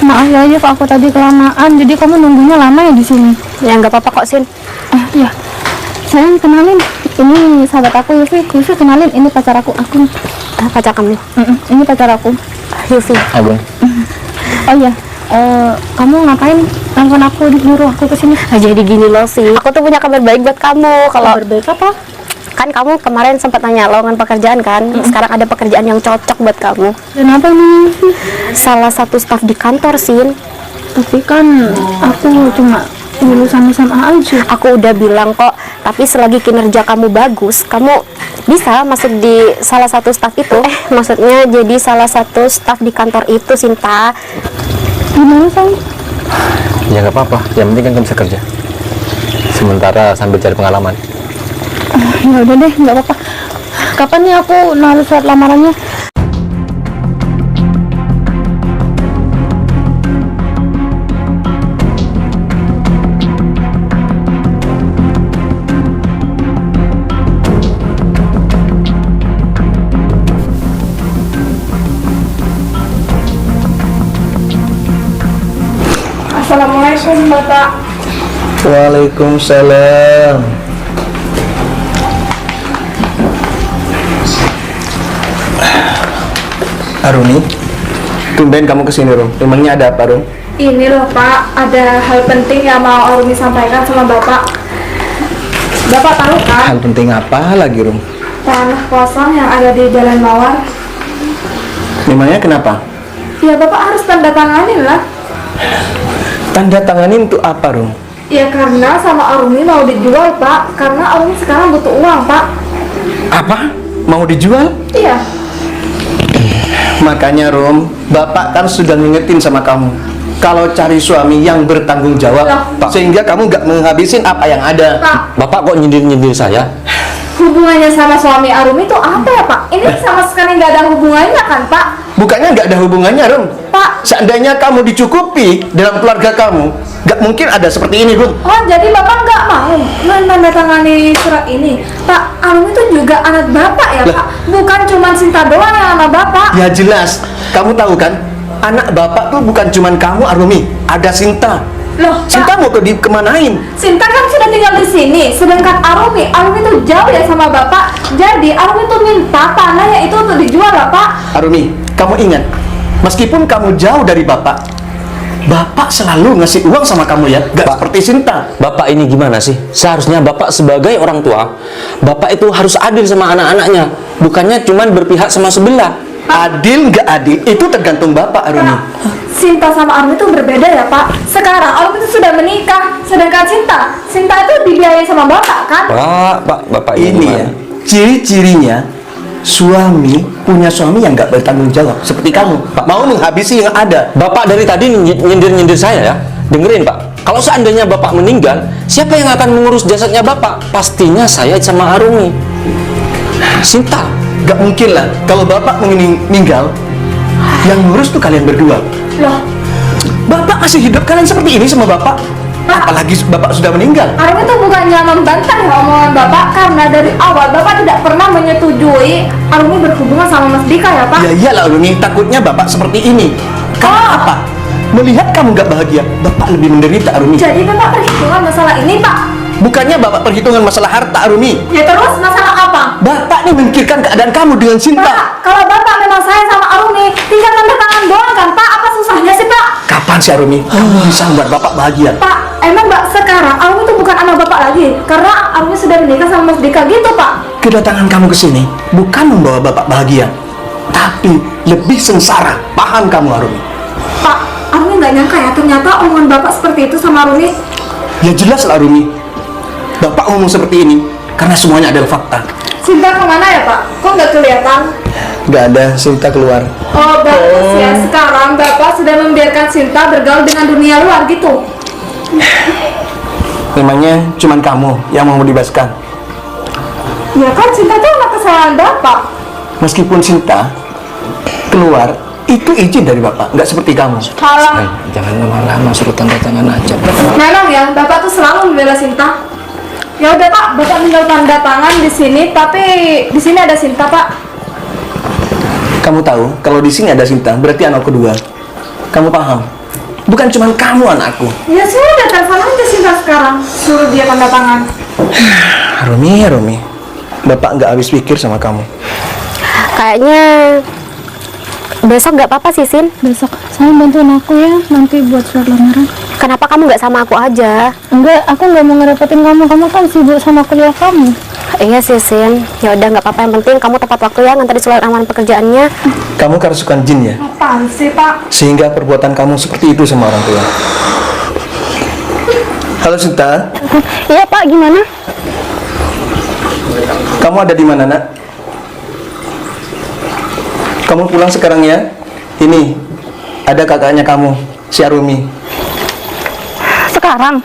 Maaf ya Yuf, aku tadi kelamaan, jadi kamu nunggunya lama ya di sini. Ya nggak apa-apa kok, Sin. Iya. Sayang, kenalin. Ini sahabat aku Yufi. Yufi, kenalin, ini pacar aku. Pacar kamu? Ini pacar aku. Yufi. Agung. Oh iya. Kamu ngapain nelfon aku, nyuruh aku kesini? Nah, jadi gini loh sih. Aku tuh punya kabar baik buat kamu. Kalau Berbaik apa? kan kamu kemarin sempat nanya lowongan pekerjaan kan? Sekarang ada pekerjaan yang cocok buat kamu. Dan apa ini Yufi? Salah satu staf di kantor, Sin. Tapi kan aku cuma lulusan SMA aja. Aku udah bilang kok, tapi selagi kinerja kamu bagus, kamu bisa masuk di salah satu staf itu. Maksudnya jadi salah satu staf di kantor itu, Sinta. Gimana sayang? Ya nggak apa-apa, yang penting kan kamu bisa kerja. Sementara sambil cari pengalaman. Ya udah deh, nggak apa-apa. Kapan nih aku naruh surat lamarannya? Assalamualaikum Bapak. Waalaikumsalam. Aruni, tumben kamu kesini, Rum. Emangnya ada apa, Rum? Ini loh Pak, ada hal penting yang mau Arumi sampaikan sama Bapak. Bapak tahu kan Hal penting apa lagi, Rum? tanah kosong yang ada di Jalan Mawar? Memangnya kenapa? Ya Bapak harus tanda tanganin lah. Tanda tanganin untuk apa, Rum? Ya karena sama Arumi mau dijual Pak, karena Arumi sekarang butuh uang Pak. Apa? Mau dijual? Iya. Makanya, Rum, Bapak kan sudah ngingetin sama kamu kalau cari suami yang bertanggung jawab, Loh, Pak. sehingga kamu nggak menghabisin apa yang ada. Pak, Bapak kok nyindir-nyindir saya? hubungannya sama suami Arumi itu apa ya Pak? Ini sama sekali nggak ada hubungannya kan Pak? Bukannya nggak ada hubungannya, Rum. Pak, Seandainya kamu dicukupi dalam keluarga kamu, nggak mungkin ada seperti ini, Rum. oh jadi Bapak nggak mau menandatangani surat ini? Pak, Arumi itu juga anak Bapak ya Lah. Pak? Bukan cuma Sinta doang yang anak Bapak. Ya jelas, kamu tahu kan, anak Bapak tuh bukan cuman kamu, Arumi, ada Sinta. Loh, Sinta Pak, mau kemanain? Sinta kan sudah tinggal di sini, sedangkan Arumi itu jauh ya sama Bapak. Jadi Arumi itu minta tanahnya itu untuk dijual Bapak. Arumi, kamu ingat, meskipun kamu jauh dari Bapak, Bapak selalu ngasih uang sama kamu ya, nggak Pak. seperti Sinta. Bapak ini gimana sih? Seharusnya Bapak sebagai orang tua, Bapak itu harus adil sama anak-anaknya, bukannya cuman berpihak sama sebelah. Adil nggak adil itu tergantung Bapak, Arumi. Pak, Sinta sama Arumi itu berbeda ya Pak. Sekarang Arumi itu sudah menikah, sedangkan Sinta itu dibiayai sama Bapak kan? Pak, Bapak Ini ini ya, ciri-cirinya suami punya suami yang nggak bertanggung jawab seperti kamu, mau menghabisi yang ada. Bapak dari tadi nyindir-nyindir saya ya. Dengerin Pak, kalau seandainya Bapak meninggal, siapa yang akan mengurus jasadnya Bapak? Pastinya saya sama Arumi. Sinta. Nggak mungkin lah, kalau Bapak meninggal, yang ngurus tuh kalian berdua. Loh, Bapak masih hidup, kalian seperti ini sama Bapak. Pak. Apalagi Bapak sudah meninggal. Arumi itu bukannya membantah ya omongan Bapak, karena dari awal Bapak tidak pernah menyetujui Arumi berhubungan sama Mas Dika ya Pak? Ya iyalah, Arumi, takutnya Bapak seperti ini. Karena Oh. apa? Melihat kamu nggak bahagia, Bapak lebih menderita, Arumi. Jadi Bapak perhitungan masalah ini Pak? Bukannya Bapak perhitungan masalah harta, Arumi. Ya terus masalah apa? Bapak ini memikirkan keadaan kamu dengan Sinta. Pak, kalau Bapak memang sayang sama Arumi, tinggal tanda tangan doang kan Pak? Apa susahnya sih Pak? Kapan sih, Arumi, kamu bisa membuat Bapak bahagia? Pak, emang Mbak sekarang Arumi itu bukan anak Bapak lagi? Karena Arumi sudah menikah sama Mas Dika gitu Pak? Kedatangan kamu ke sini bukan membawa Bapak bahagia, tapi lebih sengsara. Paham kamu, Arumi? Pak, Arumi nggak nyangka ya, ternyata omongan Bapak seperti itu sama Arumi. Ya jelas lah Rumi. Bapak ngomong seperti ini karena semuanya adalah fakta. Sinta kemana ya Pak? Kok nggak kelihatan? Nggak ada, Sinta keluar. Oh bagus ya, sekarang Bapak sudah membiarkan Sinta bergaul dengan dunia luar gitu. Memangnya cuman kamu yang mau dibebaskan? Ya kan Sinta itu anak kesayangan Bapak. Meskipun Sinta keluar, itu izin dari Bapak, nggak seperti kamu. Halah, Jangan lama-lama, suruh tanda tangan aja. memang ya Bapak tuh selalu membela Sinta. Ya udah Pak, Bapak tinggal tanda tangan di sini, tapi di sini ada Sinta Pak. Kamu tahu, kalau di sini ada Sinta, berarti anak kedua. Kamu paham? Bukan cuma kamu anakku. Ya sudah, telepon aja Sinta sekarang, suruh dia tanda tangan. Rumi, Bapak nggak habis pikir sama kamu. Kayaknya besok nggak apa-apa sih, Sin. Besok saya bantuin aku ya nanti buat surat lamaran. Kenapa kamu nggak sama aku aja? Enggak, aku nggak mau ngerepotin kamu. Kamu kan sibuk sama kuliah kamu. Iya sih, Sin. Ya udah nggak apa-apa, yang penting kamu tepat waktu ya nganterin surat lamaran pekerjaannya. Kamu kerasukan jin ya? Apaan sih Pak? Sehingga perbuatan kamu seperti itu sama orang tua. Halo Sinta, Iya Pak, gimana? kamu ada di mana nak? Kamu pulang sekarang ya. Ini ada kakaknya kamu, si Arumi. Sekarang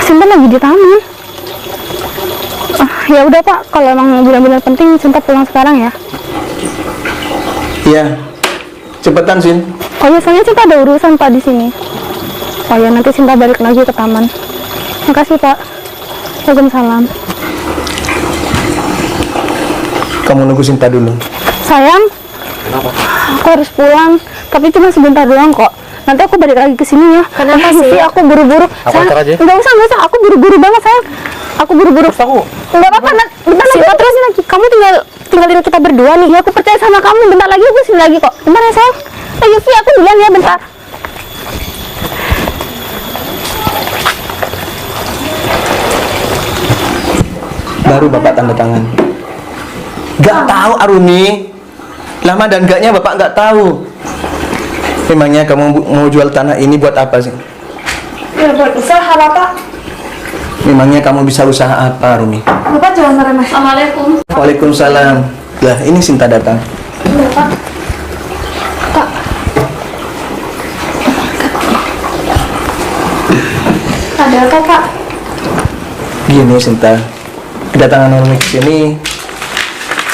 Sinta lagi di taman. Ya udah Pak, kalau emang benar-benar penting Sinta pulang sekarang ya. Iya, cepetan Sin. Oh ya, soalnya Sinta ada urusan Pak di sini. Oh ya, nanti Sinta balik lagi ke taman. Makasih Pak. Waalaikumsalam. Kamu nunggu Sinta dulu. Sayang, aku harus pulang, tapi cuma sebentar doang kok. Nanti aku balik lagi ke sini ya. Kenapa sih? Aku buru-buru. Antar aja. Enggak usah, aku buru-buru banget sayang. Aku buru-buru. Enggak apa-apa, bentar lagi. Sinta, terus lagi. kamu tinggalin kita berdua nih. Ya aku percaya sama kamu. Bentar lagi aku sini lagi kok. Bentar ya sayang. Ayo Vi, aku duluan ya bentar. Baru Bapak tanda tangan. Gak tahu Arumi. Lama dan gaknya Bapak nggak tahu. Memangnya kamu mau jual tanah ini buat apa sih? Ya buat usaha Bapak. Memangnya kamu bisa usaha apa Arumi? Bapak jangan marah-marah. Assalamualaikum. Waalaikumsalam. Lah ini Sinta datang. Iya Pak. Kak. Ada apa Pak? Gini Sinta, kedatangan Arumi ke sini.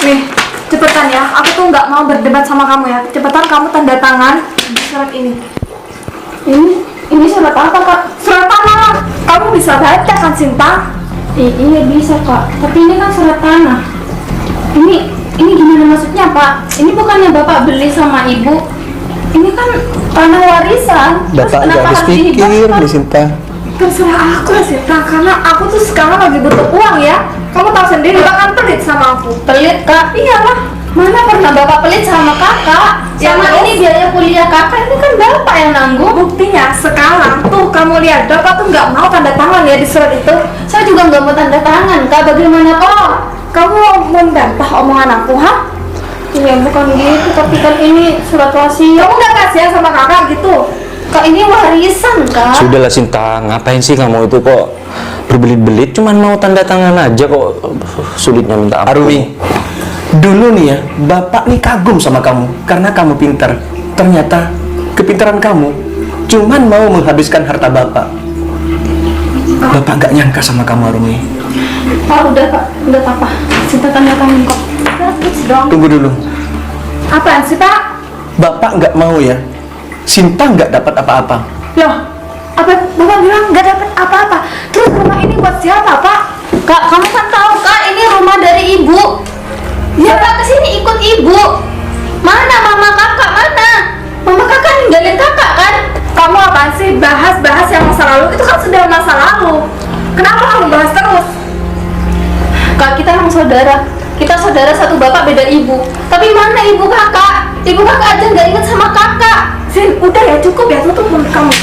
Nih, cepetan ya. Aku tuh nggak mau berdebat sama kamu ya. Cepetan kamu tanda tangan di surat ini. Ini surat apa Kak? Surat tanah. Kamu bisa baca kan Sinta? Iya bisa Kak, tapi ini kan surat tanah. Ini gimana maksudnya Pak? Ini bukannya Bapak beli sama Ibu? Ini kan tanah warisan. Terus Bapak nggak kenapa habis harus pikir dihibahkan? nih Sinta. Terserah aku lah Sinta, karena aku tuh sekarang lagi butuh uang ya. Kamu tahu sendiri, Bapak kan pelit sama aku. Pelit Kak? Iyalah. Mana pernah Bapak pelit sama Kakak? Ya, Sama terus? ini biaya kuliah Kakak, ini kan Bapak yang nanggung. Buktinya sekarang tuh kamu lihat, Bapak tuh nggak mau tanda tangan ya di surat itu. Saya juga nggak mau tanda tangan Kak, bagaimana Kak? Oh, kamu mau membantah omongan aku, ha? Ya bukan gitu, tapi kan ini surat wasiat. Kamu nggak kasihan sama kakak gitu? Kak, ini warisan Kak. Sudahlah Sinta, ngapain sih kamu itu kok berbelit-belit? Cuman mau tanda tangan aja kok sulitnya minta ampun. Arumi, dulu nih ya, Bapak nih kagum sama kamu karena kamu pintar. Ternyata kepintaran kamu cuman mau menghabiskan harta Bapak. Bapak gak nyangka sama kamu Arumi. Pak, udah Pak, udah Papa. Sinta tanda tangan kok. Terus dong. Tunggu dulu. Apaan sih Pak? Bapak nggak mau ya, Sinta nggak dapat apa-apa. Loh, apa Bapak bilang nggak dapat apa-apa? Terus rumah ini buat siapa Pak? Kak, kamu kan tahu Kak, ini rumah dari Ibu. Ya Kak, kesini ikut Ibu. Mana mama Kakak, mana? Mama Kakak ninggalin Kakak kan? Kamu apaan sih bahas-bahas yang masa lalu? Itu kan sudah masa lalu. Kenapa kamu bahas terus? Kak, kita emang saudara. Kita saudara satu bapak beda ibu. Tapi mana ibu kakak? Ibu kakak aja nggak inget sama kakak. Sin, udah ya cukup ya, tutup mulut kamu.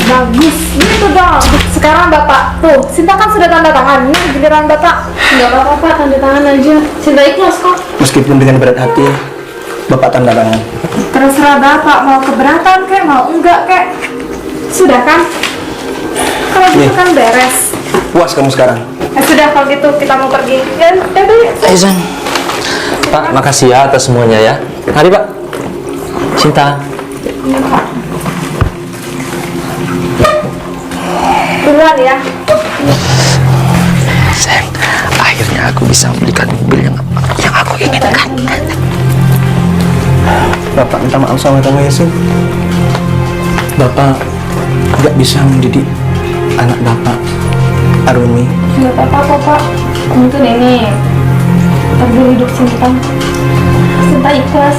Bagus, gitu dong. Sekarang Bapak, tuh, Sinta kan sudah tanda tangan. Ini giliran Bapak. Nggak apa-apa Pak, tanda tangan aja. Sinta ikhlas kok. Meskipun dengan berat hati, Bapak tanda tangan. Terserah Bapak mau keberatan kek, mau enggak kek. Sudah kan? Kalau gitu Nih. kan beres. Puas kamu sekarang? Sudah kalau gitu kita mau pergi. Ya, udah yuk. Aizan. Pak, makasih ya atas semuanya ya. Mari Pak. Cinta. Duluan ya. Sayang, akhirnya aku bisa membelikan mobil yang aku inginkan. Bapak minta maaf sama kamu ya, Sin. Bapak nggak bisa mendidik anak Bapak, Arumi. Nggak apa-apa kok Pak, mungkin ini takdir hidup Sinta. Sinta ikhlas.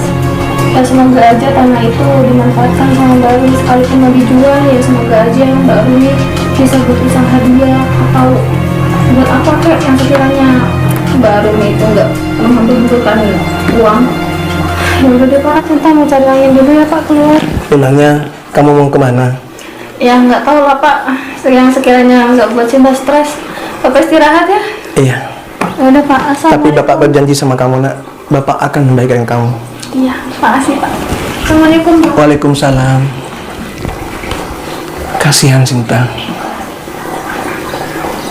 Ya semoga aja tanah itu dimanfaatkan sama Mbak Rumi, sekalipun mau dijual ya semoga aja Mbak Rumi bisa buat pisang hadiah atau buat apa kek yang sekiranya Mbak Rumi itu nggak membutuhkan uang. Ya udah deh Pak, Sinta mau cari angin dulu ya Pak keluar. Memangnya kamu mau kemana? Ya nggak tahu lah Pak, yang sekiranya nggak buat Sinta stres. Bapak istirahat ya. Iya. Ya udah Pak, Tapi assalamualaikum. Bapak berjanji sama kamu, Nak. Bapak akan membaikkan kamu. Iya, makasih Pak. Assalamualaikum Pak. Waalaikumsalam. Kasihan Sinta.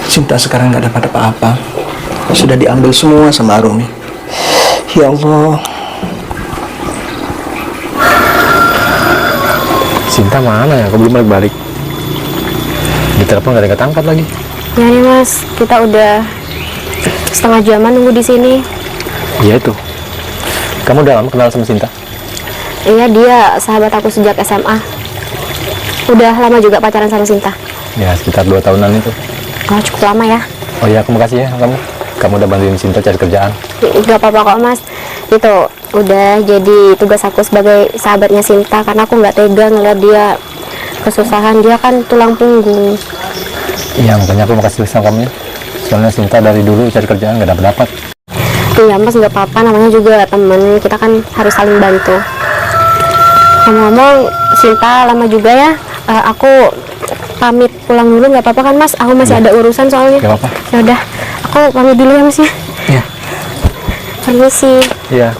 Sinta sekarang nggak dapat apa-apa. Sudah diambil semua sama Arumi. Ya Allah. Cinta mana ya? Aku belum balik-balik. Di telepon gak ada yang ketangkap lagi. Ya nih Mas, kita udah setengah jaman nunggu di sini. Iya itu. Kamu udah lama kenal sama Cinta? Iya, dia sahabat aku sejak SMA. Udah lama juga pacaran sama Sinta. Ya sekitar 2 tahunan itu. Oh, cukup lama ya. Oh iya, aku makasih ya kamu. Kamu udah bantuin Cinta cari kerjaan. Gak apa-apa kok Mas. Itu udah jadi tugas aku sebagai sahabatnya Sinta, karena aku nggak tega ngeliat dia kesusahan. Dia kan tulang punggung. Iya, makanya aku makasih sama kamu ya. Soalnya Cinta dari dulu cari kerjaan nggak dapat. Iya Mas, nggak apa-apa, namanya juga temen. Kita kan harus saling bantu. Ngomong-ngomong, Sinta lama juga ya. Aku pamit pulang dulu, nggak apa-apa kan Mas? Aku masih ada urusan soalnya. Nggak apa-apa. Ya udah, aku pamit dulu ya Mas ya. Iya. Permisi. Iya.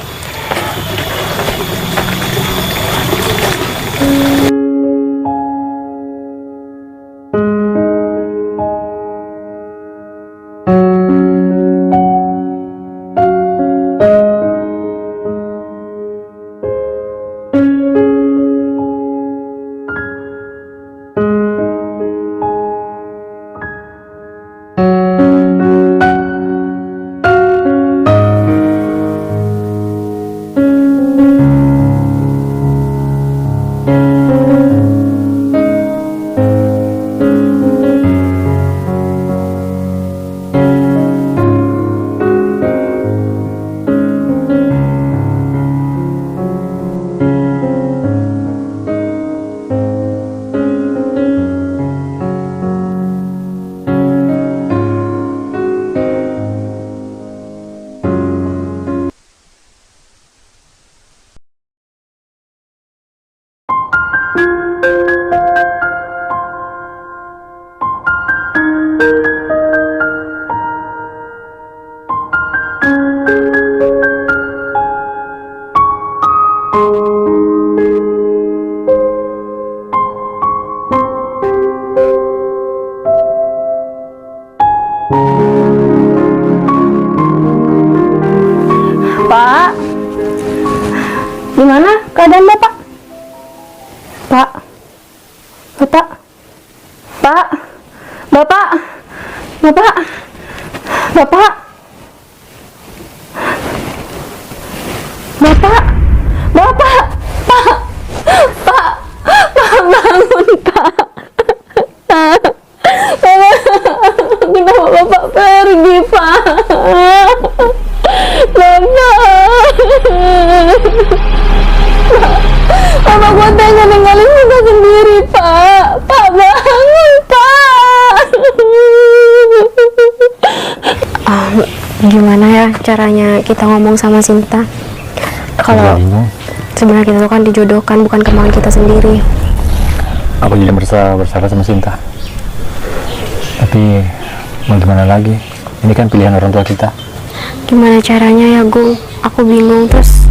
Pak, gimana keadaan Bapak? Pak, Bapak, Pak, Bapak, Bapak, Bapak, Bapak, Bapak, Pak, Pak, bangun Pak. Kenapa Bapak pergi Pak? Bapak gue tega ninggalin kita sendiri Pak. Pak bangun Pak. Gimana ya caranya kita ngomong sama Sinta? Kalau sebenarnya kita tuh kan dijodohkan, bukan kemauan kita sendiri. Aku jadi bersalah sama Cinta. Tapi mau gimana lagi? Ini kan pilihan orang tua kita. Gimana caranya ya Gung? Aku bingung. Terus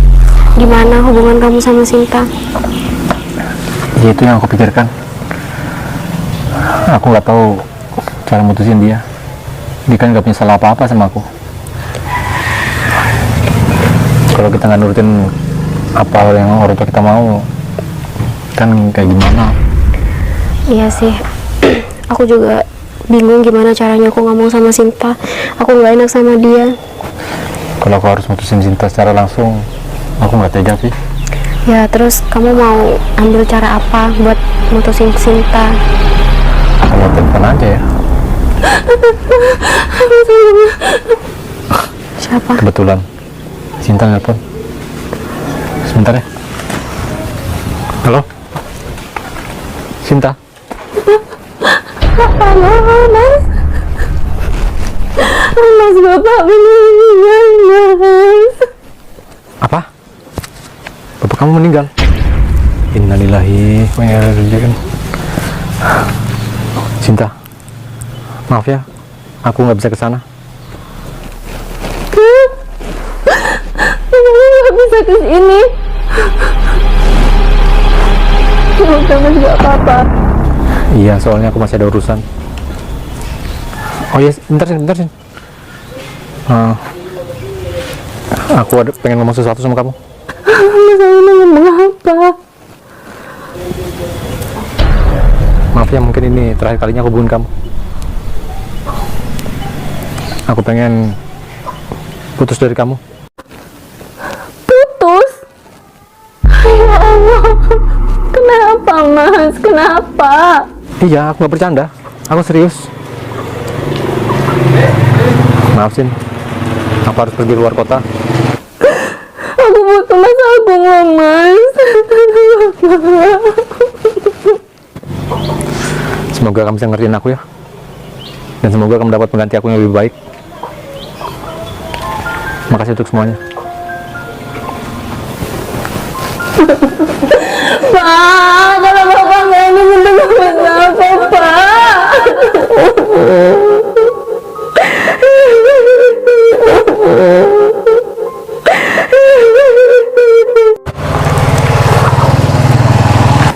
gimana hubungan kamu sama Sinta? Ya itu yang aku pikirkan. Aku nggak tahu cara mutusin dia. Dia kan nggak punya salah apa-apa sama aku. Kalau kita nggak nurutin apa yang orang tua kita mau, kan kayak gimana? Iya sih, aku juga bingung gimana caranya aku ngomong sama Sinta. Aku nggak enak sama dia. Kalau aku harus mutusin Sinta secara langsung, aku nggak tega sih. Ya terus kamu mau ambil cara apa buat mutusin Sinta? Kalau telepon aja ya. Siapa? Kebetulan Sinta nelpon. Sebentar ya. Halo? Sinta? Halo, Mas. Mas, Bapak meninggal, Mas. Apa? Bapak kamu meninggal? Innalillahi wa inna ilaihi raji'un. Sinta, maaf ya, aku nggak bisa ke sana. Aku nggak bisa ke sini. Udah, Mas, nggak apa-apa. Iya, soalnya aku masih ada urusan. Oh iya, bentar Sin. Aku pengen ngomong sesuatu sama kamu. Mas, aku mau ngomong apa? Maaf ya, mungkin ini terakhir kalinya aku hubungin kamu. Aku pengen putus dari kamu. Putus? Ya Allah. Kenapa, Mas? Kenapa? Iya, aku nggak bercanda. Aku serius. Maaf Sin, aku harus pergi luar kota. Aku butuh Mas Agung loh, Mas. Semoga kamu bisa ngertiin aku ya. Dan semoga kamu dapat pengganti aku yang lebih baik. Makasih untuk semuanya. Pak, kalau Bapak nggak ini bener apa, Pak?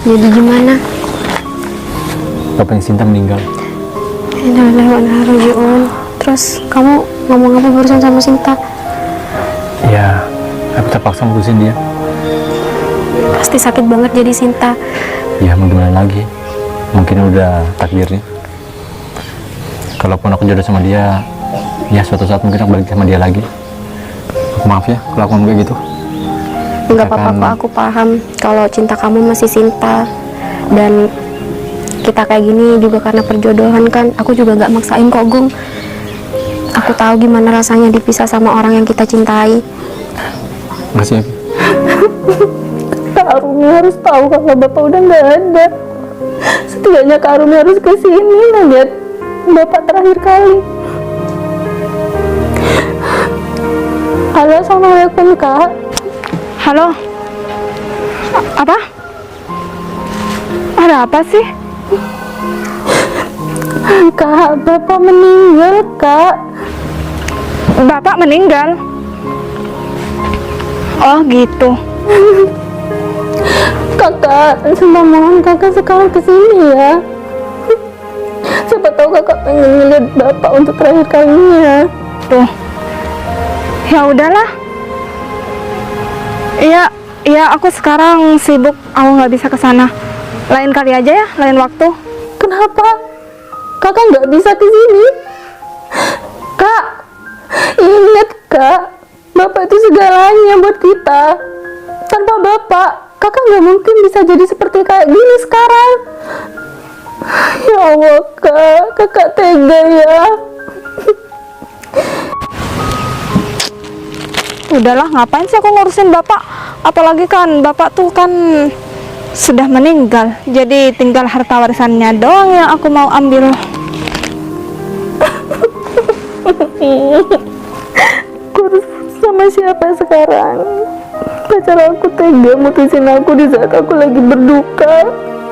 Jadi gimana? Bapaknya Sinta meninggal. Innalillahi wa inna ilaihi raji'un. Terus kamu ngomong apa barusan sama Sinta? Ya, aku terpaksa mutusin dia. Pasti sakit banget jadi Sinta. Ya, mau gimana lagi? Mungkin udah takdirnya. Kalaupun aku jodoh sama dia, ya suatu saat mungkin aku balik sama dia lagi. Aku maaf ya kalau aku ngomong kayak gitu. Enggak apa-apa kok, aku paham kalau cinta kamu masih Sinta. Dan kita kayak gini juga karena perjodohan kan. Aku juga gak maksain kok, Gung. Aku tahu gimana rasanya dipisah sama orang yang kita cintai. Makasih ya. Kak Arumi harus tahu kalau Bapak udah nggak ada. Setidaknya Kak Arumi harus ke sini melihat Bapak terakhir kali. Halo, Assalamualaikum, Kak. Halo? Apa? Ada apa sih? Kak, Bapak meninggal, Kak. Bapak meninggal? Oh gitu. Kakak, sumpah mohon Kakak sekarang kesini ya. Siapa tahu Kakak pengen ngeliat Bapak untuk terakhir kalinya. Tuh. Ya udahlah. Iya, aku sekarang sibuk. Aku nggak bisa ke sana. Lain kali aja ya, lain waktu. Kenapa? Kakak nggak bisa ke sini? Kak, ingat Kak, Bapak itu segalanya buat kita. Tanpa Bapak, Kakak nggak mungkin bisa jadi seperti kayak gini sekarang. Ya Allah, Kak, Kakak tega ya. Udahlah, ngapain sih aku ngurusin Bapak? Apalagi kan Bapak tuh kan sudah meninggal. Jadi tinggal harta warisannya doang yang aku mau ambil. Aku harus sama siapa sekarang? Pacar aku tega mutusin aku di saat aku lagi berduka.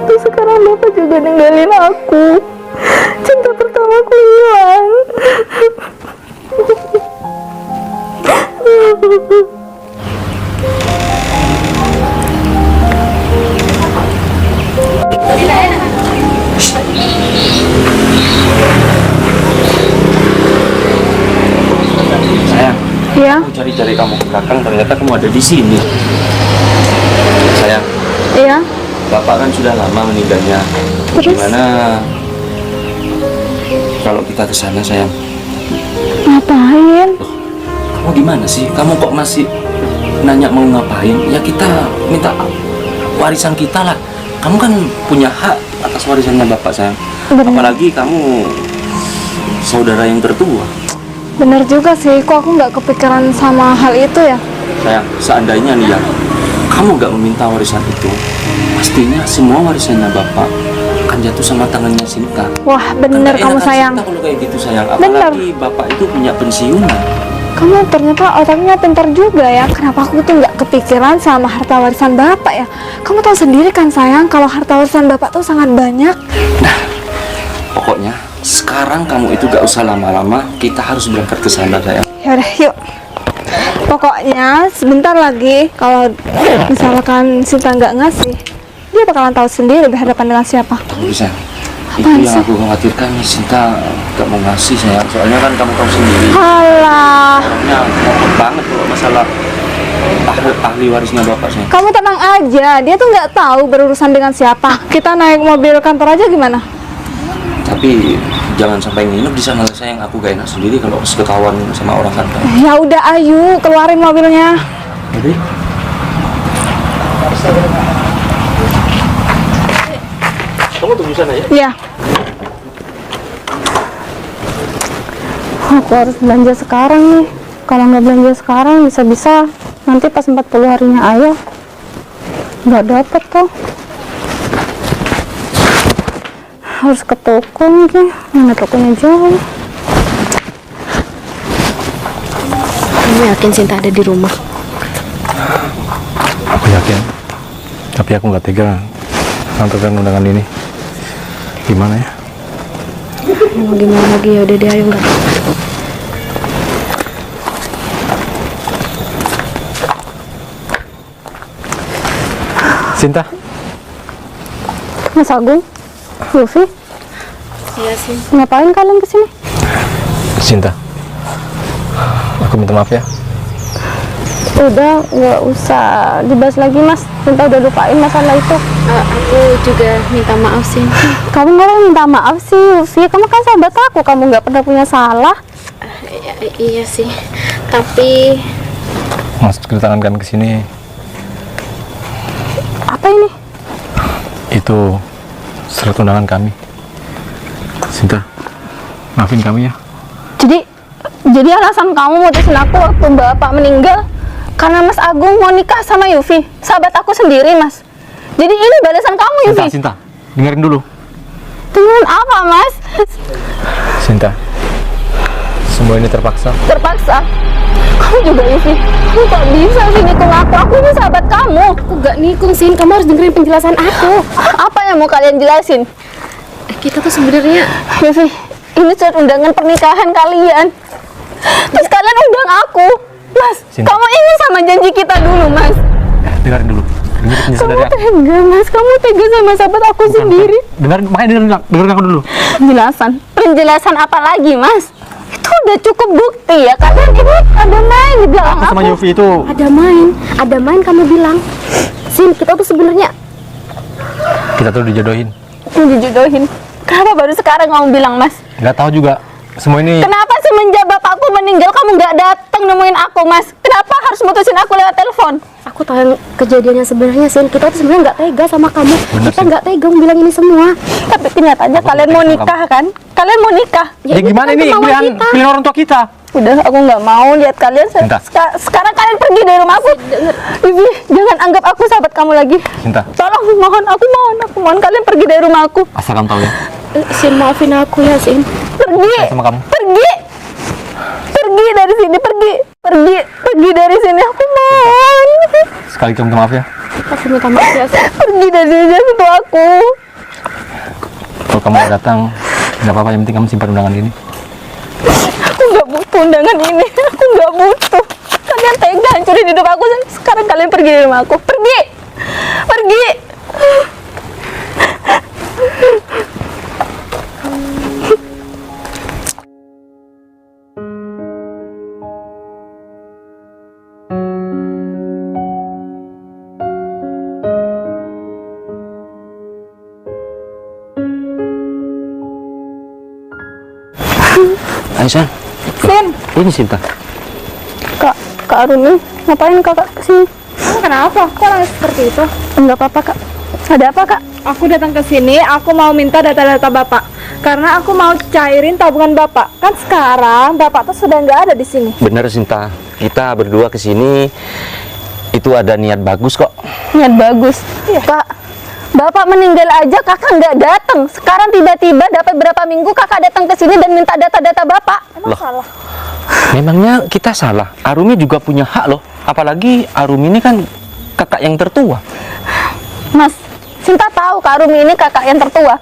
Terus sekarang Bapak juga ninggalin aku. Cinta pertamaku hilang. Iya. Aku cari-cari kamu ke belakang, ternyata kamu ada di sini. Sayang, Iya. bapak kan sudah lama meninggalnya. Terus? Gimana kalau kita ke sana, sayang? Ngapain? Kamu gimana sih? Kamu kok masih nanya mau ngapain? Ya kita minta warisan kita lah. Kamu kan punya hak atas warisannya bapak, sayang. Bener. Apalagi kamu saudara yang tertua. Bener juga sih, kok aku nggak kepikiran sama hal itu ya? Sayang, seandainya nih ya, kamu nggak meminta warisan itu, pastinya semua warisannya bapak akan jatuh sama tangannya Sinta. Wah, Kan bener nggak kamu enak kan sayang. Sinta kalau kayak gitu, sayang. Bener. Apalagi bapak itu punya pensiunan. Kamu ternyata otaknya pintar juga ya. Kenapa aku tuh nggak kepikiran sama harta warisan bapak ya? Kamu tahu sendiri kan sayang, kalau harta warisan bapak tuh sangat banyak. Pokoknya sekarang kamu itu gak usah lama-lama, kita harus berangkat ke sana, sayang. Yaudah, yuk. Pokoknya sebentar lagi kalau misalkan Sinta nggak ngasih, dia bakalan tahu sendiri berhadapan dengan siapa. Tunggu, sayang. Itu Apaan yang sih? aku khawatirkan, Sinta gak mau ngasih, sayang. Soalnya kan kamu tahu sendiri, Halah, orangnya ngomong banget kalau masalah ahli warisnya bapak, sayang. kamu tenang aja. Dia tuh nggak tahu berurusan dengan siapa. Kita naik mobil kantor aja gimana? Tapi jangan sampai nginep di sana, sayang. Aku gak enak sendiri kalau ketahuan sama orang kantor. Ya udah, ayo keluarin mobilnya. Jadi, kamu tunggu sana ya. Ya. Aku harus belanja sekarang nih. Kalau nggak belanja sekarang bisa-bisa nanti pas 40 harinya ayah nggak dapet tuh. Harus ke toko nih, mana tokonya jauh. Kamu yakin Sinta ada di rumah? Aku yakin, tapi aku nggak tega ngantarkan undangan ini. Gimana ya? Mau gimana lagi, ya udah deh, ayo nggak. Sinta, Mas Agung, Luffy, Iya sih. ngapain kalian kesini? Sinta, aku minta maaf ya. Udah, nggak usah dibahas lagi mas. Sinta udah lupain masalah itu. Aku juga minta maaf sih. Kamu nggak minta maaf sih, Luffy. Kamu kan sahabat aku, kamu nggak pernah punya salah. Iya sih. Tapi Mas kedatangan kami ke sini Apa ini? itu surat undangan kami. Sinta, maafin kami ya. Jadi alasan kamu mutusin aku waktu bapak meninggal karena Mas Agung mau nikah sama Yufi, sahabat aku sendiri mas. Jadi ini balasan kamu Yufi. Sinta, dengerin dulu. Dengan apa mas? Sinta, semua ini terpaksa. Terpaksa. Kamu juga Yufi. Kamu kok bisa sih nikung aku? Aku ini sahabat kamu. aku gak nikung Sin, kamu harus dengerin penjelasan aku. Apa yang mau kalian jelasin? Kita tuh sebenarnya Yufi, ini surat undangan pernikahan kalian. Terus kalian undang aku. Mas, Sinta. kamu ingat sama janji kita dulu mas. Dengerin dulu. Dengerin penjelasan Kamu dari aku. tega mas, kamu tega sama sahabat aku sendiri. Dengerin, makanya dengerin aku dulu. Penjelasan apa lagi mas? Itu udah cukup bukti ya, kalian ini ada main di belakang Aku sama aku. Yofi itu ada main kamu bilang. Sin, kita tuh sebenarnya kita tuh dijodohin. Dijodohin. Kenapa baru sekarang kamu bilang mas? Nggak tahu juga. Semua ini Kenapa semenjak bapakku meninggal kamu nggak datang nemuin aku mas? Kenapa harus mutusin aku lewat telepon? aku tahu yang kejadiannya sebenarnya Sin. Kita tuh sebenarnya nggak tega sama kamu. Bener, Kita Sin. nggak tega bilang ini semua. Tapi kenyataannya Aku kalian nggak mau tega nikah kan? Kalian mau nikah? ya gimana kan ini kemauan pilihan kita. pilihan orang tua kita. Udah, aku nggak mau lihat kalian. Sinta. Sekarang kalian pergi dari rumah aku. Bibi, jangan anggap aku sahabat kamu lagi. Sinta, Tolong, aku mohon kalian pergi dari rumah aku. asal kamu tahu ya. Sin, maafin aku ya Sin. Pergi. Saya sama kamu. Pergi dari sini, pergi dari sini, aku mohon. Sekali kamu minta maaf ya. Aku minta maaf ya Sin. Pergi dari sini, jangan sentuh aku. Kalau kamu nggak datang, nggak apa-apa. Yang penting kamu simpan undangan ini. Aku nggak butuh undangan ini, aku nggak butuh. Kalian tega hancurin hidup aku. Sekarang kalian pergi dari rumah aku, pergi. sayang. Sin, Ini Sinta. Kak Arumi, ngapain kakak kesini? kenapa? Kok nangis seperti itu? Enggak apa-apa kak. Ada apa kak? Aku datang ke sini, aku mau minta data-data Bapak. Karena aku mau cairin tabungan Bapak. Kan sekarang Bapak tuh sudah nggak ada di sini. Bener Sinta. Kita berdua kesini itu ada niat bagus kok. Niat bagus. Kak, bapak meninggal aja kakak nggak datang. Sekarang tiba-tiba dapat berapa minggu kakak datang ke sini dan minta data-data bapak. Emang salah? Memangnya kita salah? Arumi juga punya hak loh. Apalagi Arumi ini kan kakak yang tertua. Mas, Sinta tahu Kak Arumi ini kakak yang tertua.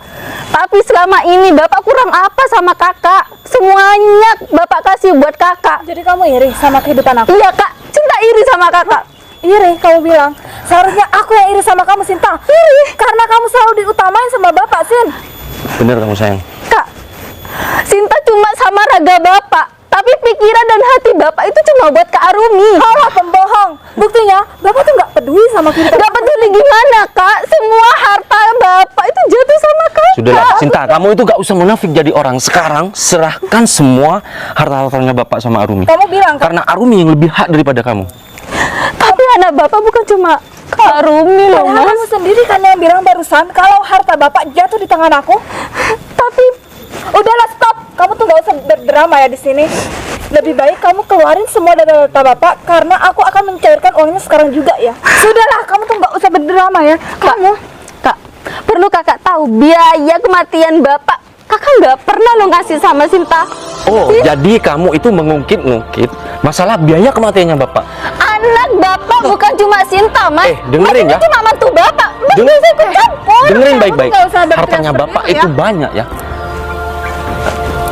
Tapi selama ini bapak kurang apa sama kakak? Semuanya bapak kasih buat kakak. Jadi kamu iri sama kehidupan aku? Iya kak, Sinta iri sama kakak. Iri, kamu bilang. Seharusnya aku yang iri sama kamu, Sinta. Iri, karena kamu selalu diutamain sama Bapak, Sin. Bener kamu sayang. Kak, Sinta cuma sama raga bapak. Tapi pikiran dan hati bapak itu cuma buat Kak Arumi. Allah pembohong. Buktinya, Bapak tuh nggak peduli sama kehidupan. Gak peduli gimana kak, semua harta bapak itu jatuh sama kakak. Sudahlah, Sinta, kamu itu gak usah munafik jadi orang. Sekarang serahkan semua harta-hartanya Bapak sama Arumi. Kamu bilang kan? Karena Arumi yang lebih hak daripada kamu. Tapi anak bapak bukan cuma Kak Arumi loh Padahal mas. kamu sendiri kan yang bilang barusan kalau harta Bapak jatuh di tangan aku. Tapi Udahlah, stop. Kamu tuh gak usah berdrama ya di sini. Lebih baik kamu keluarin semua data-data Bapak karena aku akan mencairkan uangnya sekarang juga ya. Sudahlah, kamu tuh gak usah berdrama ya. Kamu kak, perlu kakak tahu biaya kematian bapak kakak nggak pernah lo ngasih sama Sinta. Oh, jadi kamu itu mengungkit-ungkit masalah biaya kematiannya Bapak. Anak bapak bukan cuma Sinta mas. Dengerin Mas, ya. itu cuma mantu bapak. Mas Denger- nggak usah ikut campur. Dengerin kamu baik-baik. nggak usah Hartanya berteriak-teriak Bapak ya. itu banyak ya.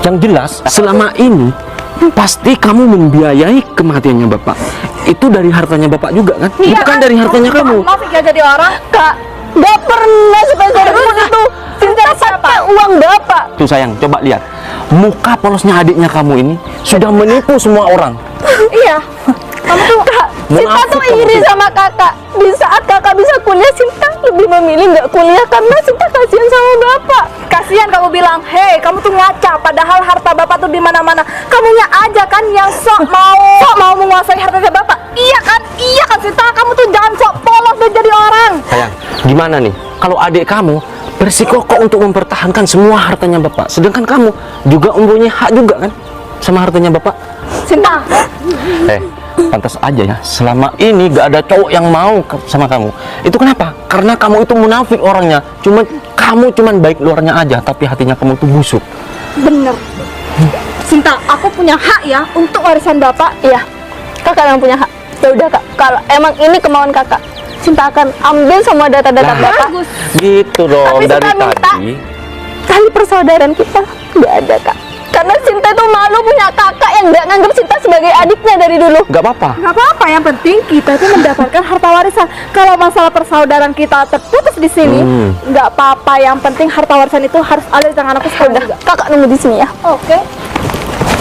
Yang jelas, selama ini pasti kamu membiayai kematiannya Bapak. Itu dari hartanya Bapak juga kan? Iya Bukan kan? dari hartanya kamu. Maafin ya jadi orang. Kak, nggak pernah sepeser pun itu Sinta pakai uang bapak. Tuh sayang, coba lihat. Muka polosnya adiknya kamu ini sudah menipu semua orang. Iya. Kamu tuh Kak, Sinta Munafik tuh kamu iri tuh. sama kakak. Di saat kakak bisa kuliah, Sinta lebih memilih nggak kuliah karena Sinta kasihan sama bapak. kasihan kamu bilang, hei kamu tuh ngaca. Padahal harta Bapak tuh di mana-mana. Kamunya aja kan yang sok mau menguasai hartanya Bapak. Iya kan Sinta. Kamu tuh jangan sok polos dan jadi orang. Sayang, gimana nih? Kalau adik kamu bersikukuh untuk mempertahankan semua hartanya Bapak, sedangkan kamu juga mempunyai hak juga kan sama hartanya Bapak. Sinta, Pantas aja ya, selama ini gak ada cowok yang mau sama kamu. Itu kenapa? Karena kamu itu munafik orangnya. Kamu cuman baik luarnya aja, tapi hatinya kamu itu busuk. bener. Sinta, aku punya hak ya untuk warisan Bapak. Iya, kakak yang punya hak. Ya udah kak, kalau emang ini kemauan kakak, Sinta akan ambil semua data-data Nah, bapak. Bagus. Gitu dong, Tapi dari Sinta minta. tadi. Tali persaudaraan kita nggak ada kak. Karena Sinta itu malu punya kakak yang nggak nganggap Sinta sebagai adiknya dari dulu. Gak apa-apa. Gak apa-apa, yang penting kita itu mendapatkan harta warisan. Kalau masalah persaudaraan kita terputus di sini, nggak apa-apa. Yang penting harta warisan itu harus ada di tangan aku sekarang Udah, juga. kakak nunggu di sini ya. Oke,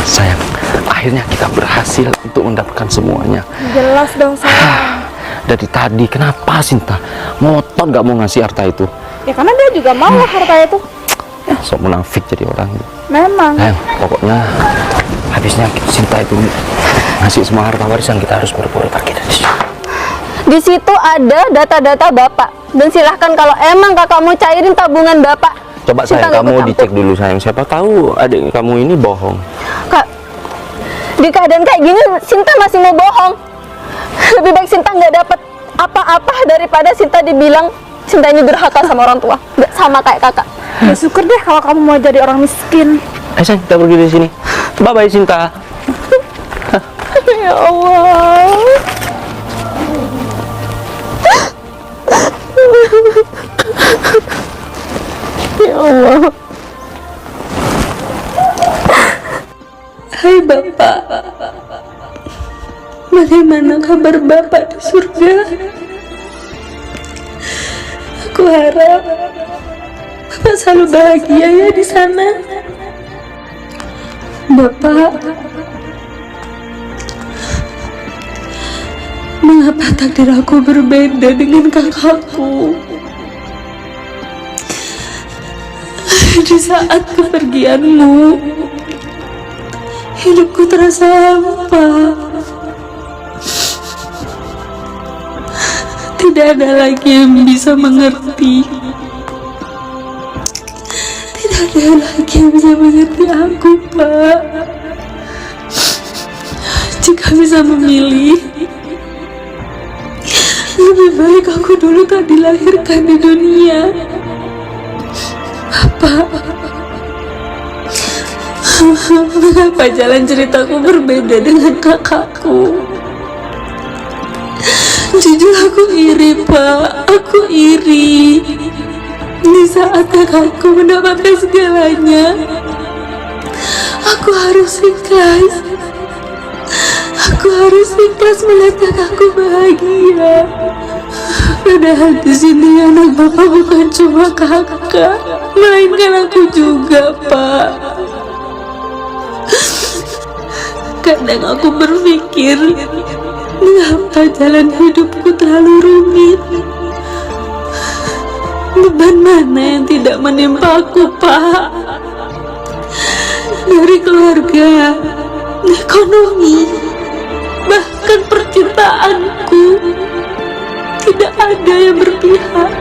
Sayang, akhirnya kita berhasil untuk mendapatkan semuanya. jelas dong sayang. Dari tadi, kenapa Sinta ngotot gak mau ngasih harta itu? Ya karena dia juga mau harta itu. Sok munafik jadi orang. Memang. Sayang, pokoknya habisnya Sinta itu ngasih semua harta warisan, kita harus buru-buru pergi dari sini. Di situ ada data-data bapak. Dan silahkan kalau emang kakak mau cairin tabungan bapak. Coba Sinta sayang, nggak kamu ikut dicek campur. dulu sayang. Siapa tahu adik kamu ini bohong. Kak, di keadaan kayak gini Sinta masih mau bohong. Lebih baik Sinta nggak dapat apa-apa daripada Sinta dibilang Sinta ini durhaka sama orang tua. Nggak sama kayak kakak. Ya syukur deh kalau kamu mau jadi orang miskin. Sayang, kita pergi dari sini. Bye-bye Sinta. Ya Allah. Ya Allah. Hai Bapak, bagaimana kabar Bapak di surga? Aku harap Bapak selalu bahagia ya di sana. Bapak, mengapa takdir aku berbeda dengan kakakku? Di saat kepergianmu, hidupku terasa hampa. Tidak ada lagi yang bisa mengerti. Tidak ada lagi yang bisa mengerti aku, Pak. Jika bisa memilih, lebih baik aku dulu tak dilahirkan di dunia. Bapak, mengapa jalan ceritaku berbeda dengan kakakku? Jujur aku iri, Pak. Aku iri. Di saat kakakku mendapatkan segalanya, aku harus ikhlas. Aku harus ikhlas melihat kakakku bahagia. Padahal di sini anak bapak bukan cuma kakak, melainkan aku juga, Pak. Kadang aku berpikir, mengapa jalan hidupku terlalu rumit? Beban mana yang tidak menimpa aku, Pak? Dari keluarga, ekonomi, bahkan percintaanku, tidak ada yang berpihak.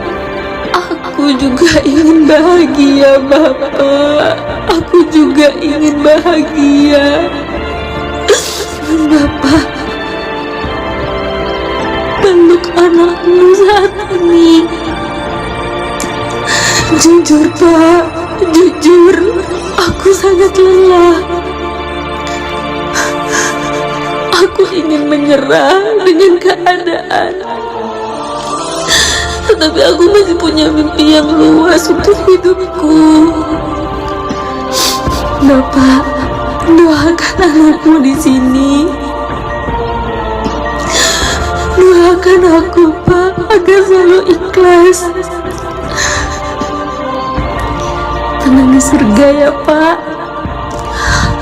Aku juga ingin bahagia, Bapak. Aku juga ingin bahagia. Bapak, peluk anakmu saat ini. Jujur, Pak, jujur, aku sangat lelah. Aku ingin menyerah dengan keadaan, tetapi aku masih punya mimpi yang luas untuk hidupku. Bapak, doakan anakku di sini. Doakan aku, Pak, agar selalu ikhlas. Tenang di surga ya, Pak.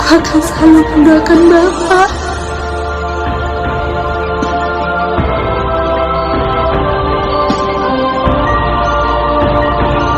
Aku akan selalu mendoakan Bapak.